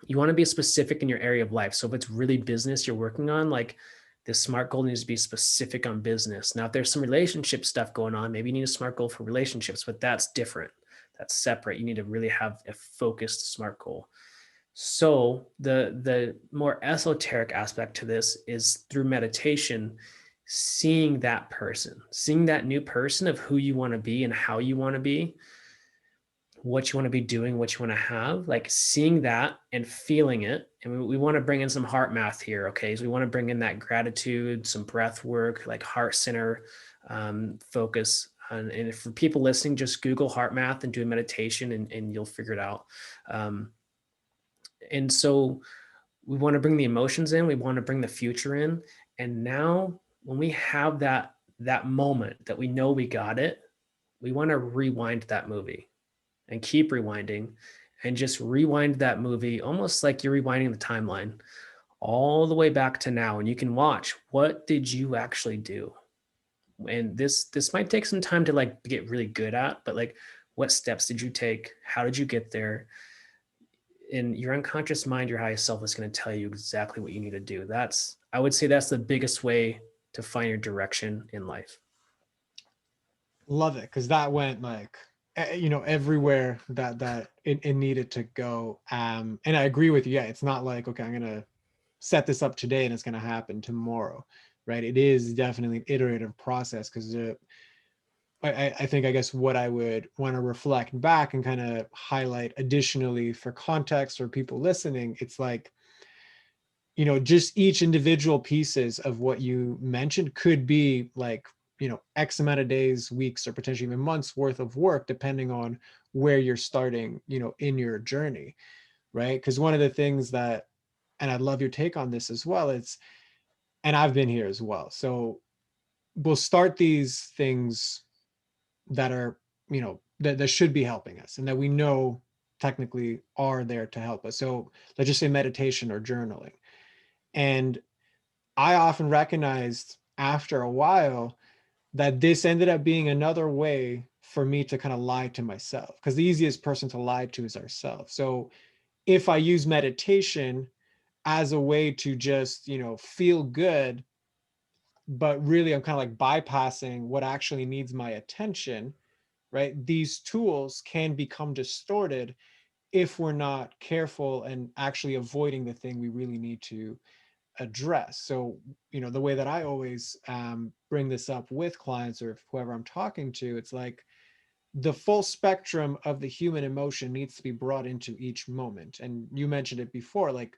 you want to be specific in your area of life. So if it's really business you're working on, like the SMART goal needs to be specific on business. Now, if there's some relationship stuff going on, maybe you need a SMART goal for relationships, but that's different. That's separate. You need to really have a focused SMART goal. So the more esoteric aspect to this is through meditation, seeing that person, seeing that new person of who you want to be and how you want to be, what you want to be doing, what you want to have, like seeing that and feeling it. And we want to bring in some heart math here. Okay. So we want to bring in that gratitude, some breath work, like heart center focus. And for people listening, just Google heart math and do a meditation and you'll figure it out. And so we want to bring the emotions in, we want to bring the future in. And now when we have that moment that we know we got it, we want to rewind that movie and keep rewinding and just rewind that movie almost like you're rewinding the timeline all the way back to now. And you can watch, what did you actually do? And this might take some time to like get really good at, but like what steps did you take? How did you get there? In your unconscious mind, your highest self is going to tell you exactly what you need to do. I would say that's the biggest way to find your direction in life. Love it, because that went like everywhere that it needed to go. And I agree with you. Yeah, it's not like, okay, I'm gonna set this up today and it's gonna happen tomorrow, right? It is definitely an iterative process because I think, I guess what I would want to reflect back and kind of highlight additionally for context or people listening, it's like, just each individual pieces of what you mentioned could be like, X amount of days, weeks, or potentially even months worth of work, depending on where you're starting, in your journey. Right. Because one of the things that, and I'd love your take on this as well, and I've been here as well. So we'll start these things that are, that should be helping us and that we know technically are there to help us. So let's just say meditation or journaling. And I often recognized after a while that this ended up being another way for me to kind of lie to myself, because the easiest person to lie to is ourselves. So if I use meditation as a way to just, feel good, but really I'm kind of like bypassing what actually needs my attention, right? These tools can become distorted if we're not careful and actually avoiding the thing we really need to address. So, the way that I always bring this up with clients or whoever I'm talking to, it's like the full spectrum of the human emotion needs to be brought into each moment. And you mentioned it before, like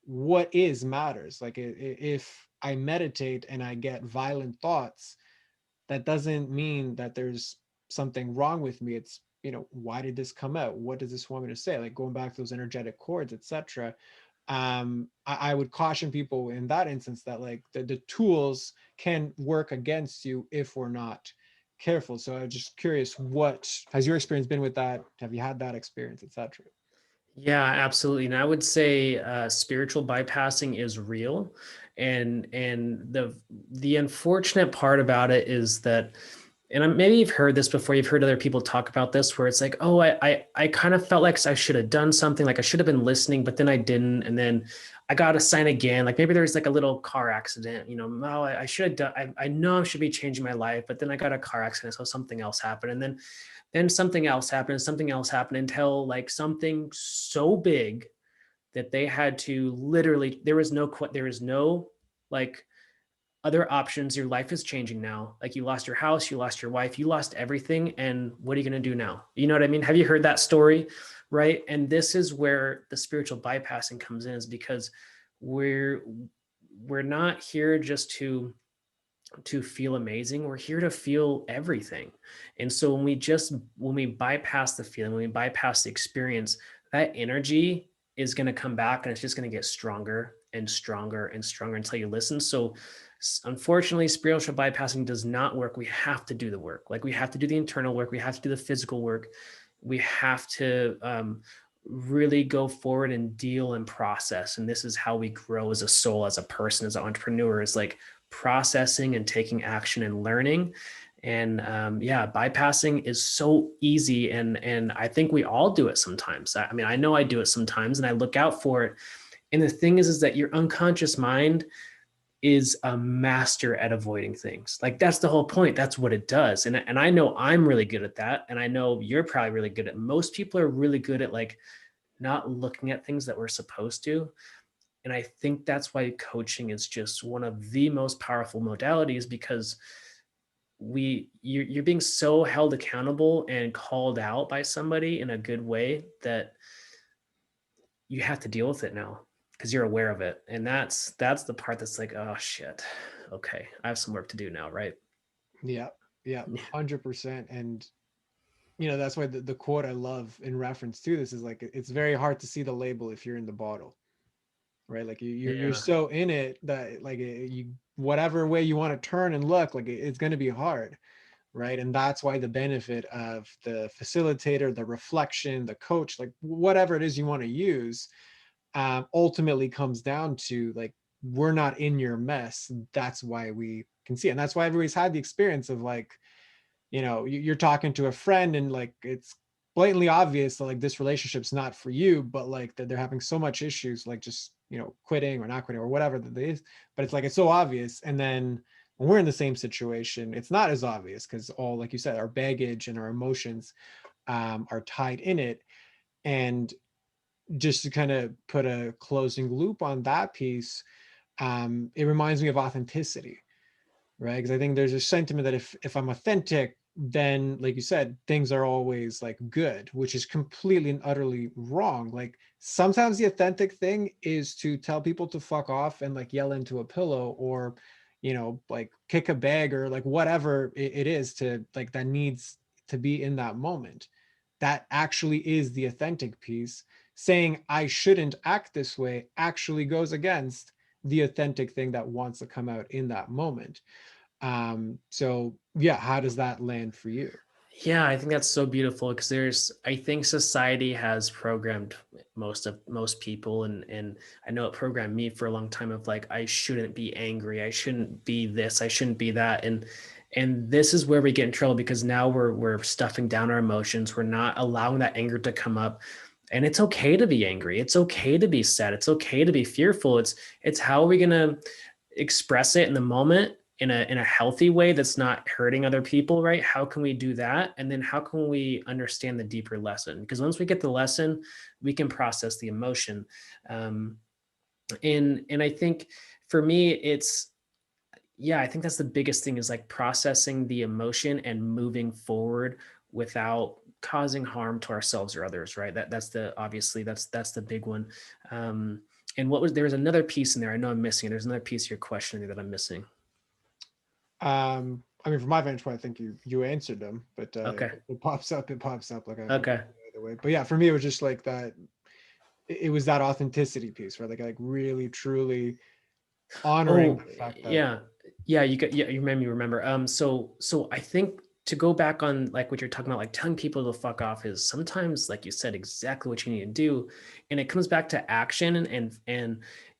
what is matters. Like if I meditate and I get violent thoughts, that doesn't mean that there's something wrong with me. It's, why did this come out? What does this want me to say? Like going back to those energetic cords, etc. I would caution people in that instance that like the tools can work against you if we're not careful. So I'm just curious, what has your experience been with that? Have you had that experience, etc.? Yeah, absolutely. And I would say spiritual bypassing is real. And the unfortunate part about it is that, and maybe you've heard this before, you've heard other people talk about this, where it's like, oh, I kind of felt like I should have done something, like I should have been listening, but then I didn't. And then I got a sign again, like maybe there's like a little car accident, oh, I should have done, I know I should be changing my life, but then I got a car accident. So something else happened. And then something else happened, something else happened, until like something so big that they had to literally, there is no like other options. Your life is changing now. Like you lost your house, you lost your wife, you lost everything. And what are you going to do now? You know what I mean? Have you heard that story? Right. And this is where the spiritual bypassing comes in, is because we're not here just to feel amazing. We're here to feel everything. And so when we bypass the feeling, when we bypass the experience, that energy is going to come back, and it's just going to get stronger and stronger and stronger until you listen. So unfortunately, spiritual bypassing does not work. We have to do the work. Like we have to do the internal work. We have to do the physical work. We have to really go forward and deal and process. And this is how we grow as a soul, as a person, as an entrepreneur, is like processing and taking action and learning. And yeah, bypassing is so easy. And I think we all do it sometimes. I mean, I know I do it sometimes, and I look out for it. And the thing is that your unconscious mind is a master at avoiding things. Like that's the whole point. That's what it does. And I know I'm really good at that. And I know you're probably really good at, most people are really good at like not looking at things that we're supposed to. And I think that's why coaching is just one of the most powerful modalities, because you're being so held accountable and called out by somebody in a good way that you have to deal with it now because you're aware of it. And that's the part that's like, oh shit, okay, I have some work to do now, right? Yeah, yeah, 100%. And that's why the quote I love in reference to this is like, it's very hard to see the label if you're in the bottle, right? Like you're Yeah. so in it that like you, whatever way you want to turn and look, like it's going to be hard, right? And that's why the benefit of the facilitator, the reflection, the coach, like whatever it is you want to use, ultimately comes down to like, we're not in your mess. That's why we can see it. And that's why everybody's had the experience of like, you're talking to a friend and like it's blatantly obvious that like this relationship's not for you, but like that they're having so much issues, like just quitting or not quitting or whatever that is. But it's like it's so obvious. And then when we're in the same situation, it's not as obvious because all, like you said, our baggage and our emotions are tied in it. And just to kind of put a closing loop on that piece, it reminds me of authenticity, right? Because I think there's a sentiment that if I'm authentic, then like you said, things are always like good, which is completely and utterly wrong. Like sometimes the authentic thing is to tell people to fuck off and like yell into a pillow, or like kick a bag, or like whatever it is to like that needs to be in that moment. That actually is the authentic piece. Saying I shouldn't act this way actually goes against the authentic thing that wants to come out in that moment. So yeah, how does that land for you? Yeah, I think that's so beautiful because I think society has programmed most people, and I know it programmed me for a long time of like, I shouldn't be angry, I shouldn't be this, I shouldn't be that. And this is where we get in trouble because now we're stuffing down our emotions. We're not allowing that anger to come up. And it's okay to be angry. It's okay to be sad. It's okay to be fearful. It's how are we gonna express it in the moment in a healthy way that's not hurting other people, right? How can we do that? And then how can we understand the deeper lesson? Because once we get the lesson, we can process the emotion. Um, and I think for me, it's yeah, I think that's the biggest thing is like processing the emotion and moving forward without causing harm to ourselves or others, right? That's the obviously that's the big one. And what was there was another piece in there. I know I'm missing. There's another piece of your question that I'm missing. I mean, from my vantage point, I think you answered them, but Okay. it pops up. It pops up like I'm Okay. either way. But yeah, for me, it was just like that. It was that authenticity piece, right? Like really, truly honoring Oh, the fact that yeah. Yeah, you made me remember. So I think to go back on like what you're talking about, like telling people to fuck off is sometimes, like you said, exactly what you need to do. And it comes back to action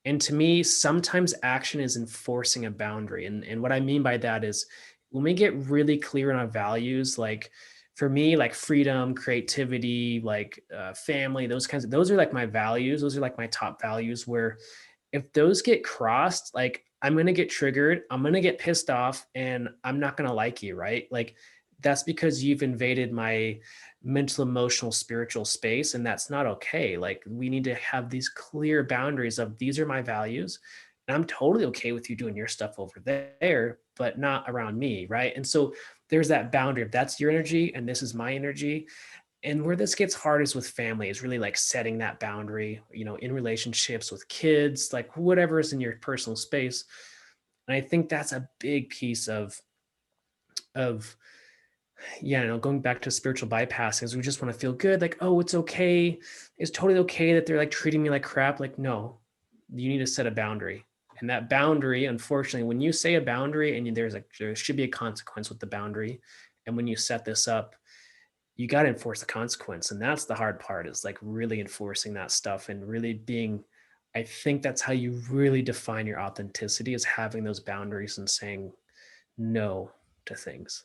and to me, sometimes action is enforcing a boundary. And what I mean by that is when we get really clear on our values, like for me, like freedom, creativity, like family, those are like my values. Those are like my top values where if those get crossed, like I'm going to get triggered, I'm going to get pissed off, and I'm not going to like you, right? Like that's because you've invaded my mental, emotional, spiritual space, and that's not okay. Like we need to have these clear boundaries of these are my values, and I'm totally okay with you doing your stuff over there, but not around me, right? And so there's that boundary of that's your energy and this is my energy. And where this gets hard is with family, is really like setting that boundary, in relationships with kids, like whatever is in your personal space. And I think that's a big piece of yeah, going back to spiritual bypassing is we just want to feel good, like, oh, it's okay, it's totally okay that they're like treating me like crap. Like, no, you need to set a boundary. And that boundary, unfortunately, when you say a boundary and there should be a consequence with the boundary. And when you set this up, you got to enforce the consequence. And that's the hard part, is like really enforcing that stuff and really being, I think that's how you really define your authenticity, is having those boundaries and saying no to things.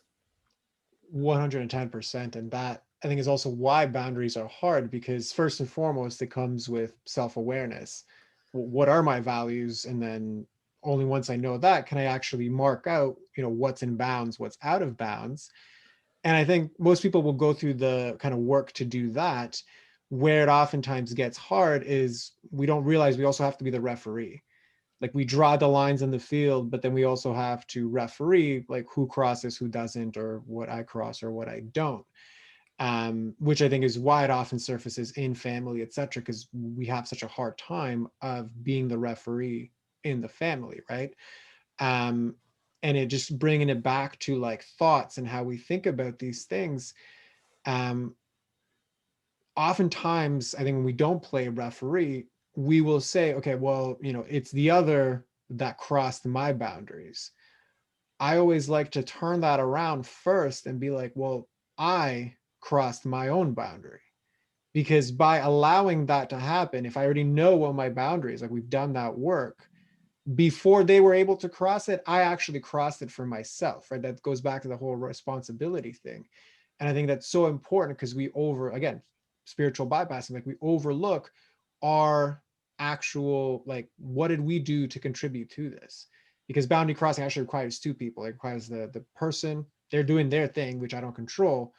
110%. And that I think is also why boundaries are hard, because first and foremost, it comes with self-awareness. What are my values? And then only once I know that can I actually mark out, what's in bounds, what's out of bounds. And I think most people will go through the kind of work to do that. Where it oftentimes gets hard is we don't realize we also have to be the referee. Like we draw the lines in the field, but then we also have to referee like who crosses, who doesn't, or what I cross or what I don't. Which I think is why it often surfaces in family, etc., because we have such a hard time of being the referee in the family, right? um, and it just bringing it back to like thoughts and how we think about these things. um, Oftentimes I think when we don't play referee, we will say, okay, well, it's the other that crossed my boundaries. I always like to turn that around first and be like, well, I crossed my own boundary, because by allowing that to happen, if I already know what my boundaries, like we've done that work before they were able to cross it, I actually crossed it for myself, right? That goes back to the whole responsibility thing. And I think that's so important because again, spiritual bypassing, like we overlook our actual, like, what did we do to contribute to this? Because boundary crossing actually requires two people. It requires the person, they're doing their thing, which I don't control.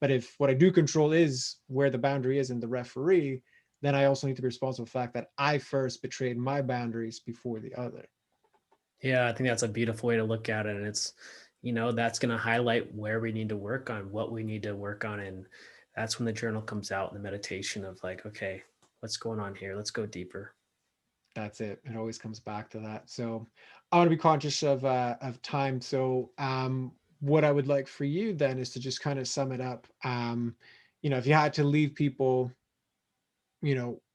But if what I do control is where the boundary is and the referee, then I also need to be responsible for the fact that I first betrayed my boundaries before the other. Yeah, I think that's a beautiful way to look at it. And that's going to highlight where we need to work on, what we need to work on. And that's when the journal comes out and the meditation of like, okay, what's going on here? Let's go deeper. That's it. It always comes back to that. So I want to be conscious of time. So what I would like for you then is to just kind of sum it up. If you had to leave people,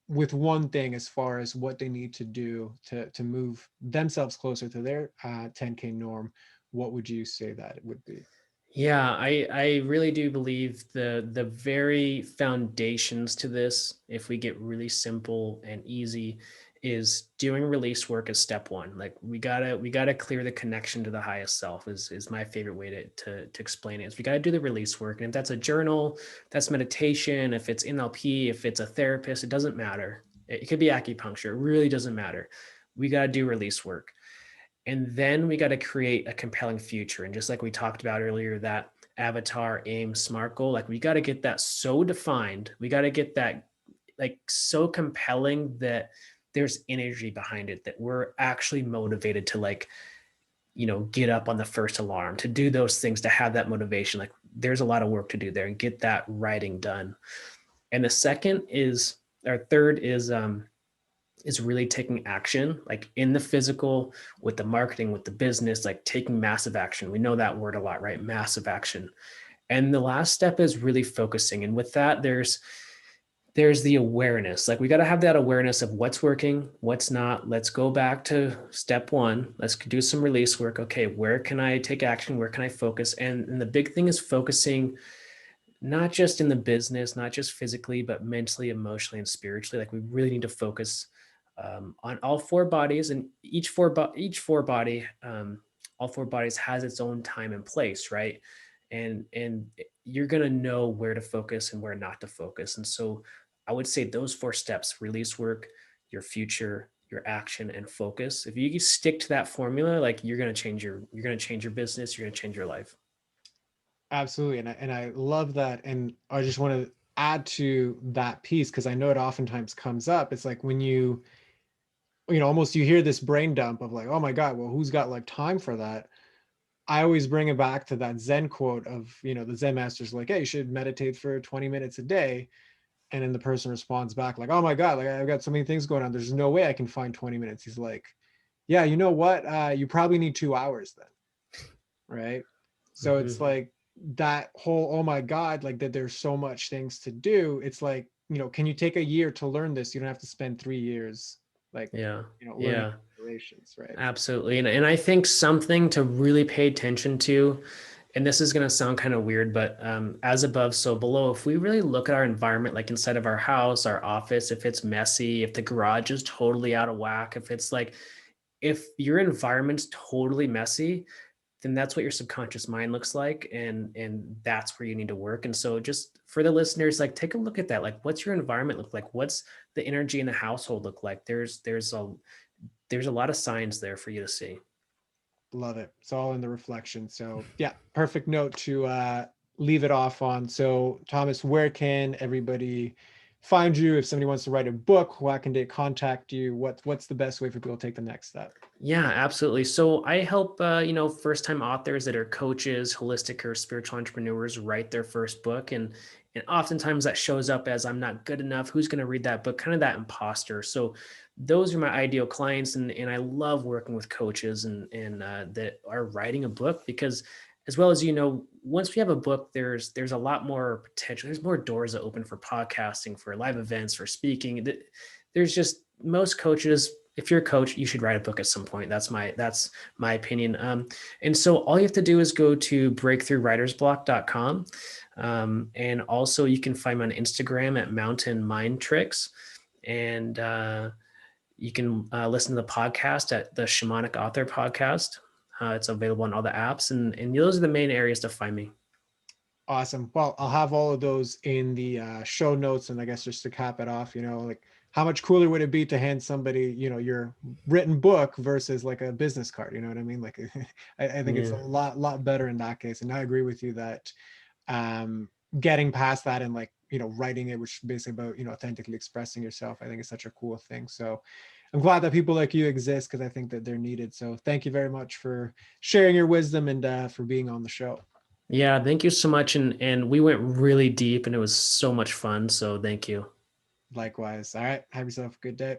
with one thing as far as what they need to do to move themselves closer to their 10K norm, what would you say that it would be? Yeah, I really do believe the very foundations to this, if we get really simple and easy, is doing release work as step one. Like we gotta clear the connection to the highest self is my favorite way to explain it. Is we gotta do the release work. And if that's a journal, that's meditation, if it's NLP, if it's a therapist, it doesn't matter. It could be acupuncture, it really doesn't matter. We gotta do release work. And then we got to create a compelling future. And just like we talked about earlier, that avatar, aim, SMART goal, like we got to get that so defined. We got to get that like so compelling that there's energy behind it, that we're actually motivated to like, get up on the first alarm, to do those things, to have that motivation. Like there's a lot of work to do there and get that writing done. And the second is, or third is really taking action, like in the physical, with the marketing, with the business, like taking massive action. We know that word a lot, right? Massive action. And the last step is really focusing. And with that, there's the awareness. Like we got to have that awareness of what's working, what's not. Let's go back to step one. Let's do some release work. Okay, where can I take action? Where can I focus? And the big thing is focusing not just in the business, not just physically, but mentally, emotionally, and spiritually. Like we really need to focus on all four bodies, and all four bodies has its own time and place, right? And you're gonna know where to focus and where not to focus. And so I would say those four steps: release work, your future, your action, and focus. If you stick to that formula, like you're gonna change your business, you're gonna change your life. Absolutely. And I love that. And I just want to add to that piece because I know it oftentimes comes up. It's like when almost you hear this brain dump of like, oh my God, well, who's got like time for that? I always bring it back to that Zen quote of, the Zen master's like, hey, you should meditate for 20 minutes a day. And then the person responds back like, oh my God, like I've got so many things going on. There's no way I can find 20 minutes. He's like, yeah, you know what? You probably need 2 hours then. Right. So it's Mhm. like that whole, oh my God, like that there's so much things to do. It's like, can you take a year to learn this? You don't have to spend 3 years like, Yeah. learning Yeah. operations, right? Absolutely. And I think something to really pay attention to, and this is going to sound kind of weird, but as above, so below, if we really look at our environment, like inside of our house, our office, if it's messy, if the garage is totally out of whack, if your environment's totally messy, then that's what your subconscious mind looks like. And that's where you need to work. And so just for the listeners, like take a look at that. Like what's your environment look like? What's the energy in the household look like? There's a lot of signs there for you to see. Love it. It's all in the reflection. So yeah, perfect note to leave it off on. So Thomas, where can everybody find you if somebody wants to write a book? How can they contact you? What's the best way for people to take the next step? Yeah, absolutely. So I help, first-time authors that are coaches, holistic or spiritual entrepreneurs write their first book, and oftentimes that shows up as I'm not good enough. Who's going to read that book? Kind of that imposter. So those are my ideal clients, and I love working with coaches and that are writing a book because, as well as once we have a book, there's a lot more potential. There's more doors that open for podcasting, for live events, for speaking. There's just most coaches, if you're a coach, you should write a book at some point. That's my opinion. And so all you have to do is go to breakthroughwritersblock.com. And also you can find me on Instagram at Mountain Mind Tricks. And you can listen to the podcast at the Shamanic Author Podcast. It's available on all the apps. And those are the main areas to find me. Awesome. Well, I'll have all of those in the show notes. And I guess just to cap it off, like how much cooler would it be to hand somebody, your written book versus like a business card? You know what I mean? Like, I think it's Yeah. a lot better in that case. And I agree with you that getting past that and like writing it, which is basically about, authentically expressing yourself. I think it's such a cool thing. So I'm glad that people like you exist, because I think that they're needed. So thank you very much for sharing your wisdom and for being on the show. Yeah, thank you so much. And we went really deep and it was so much fun. So thank you. Likewise. All right. Have yourself a good day.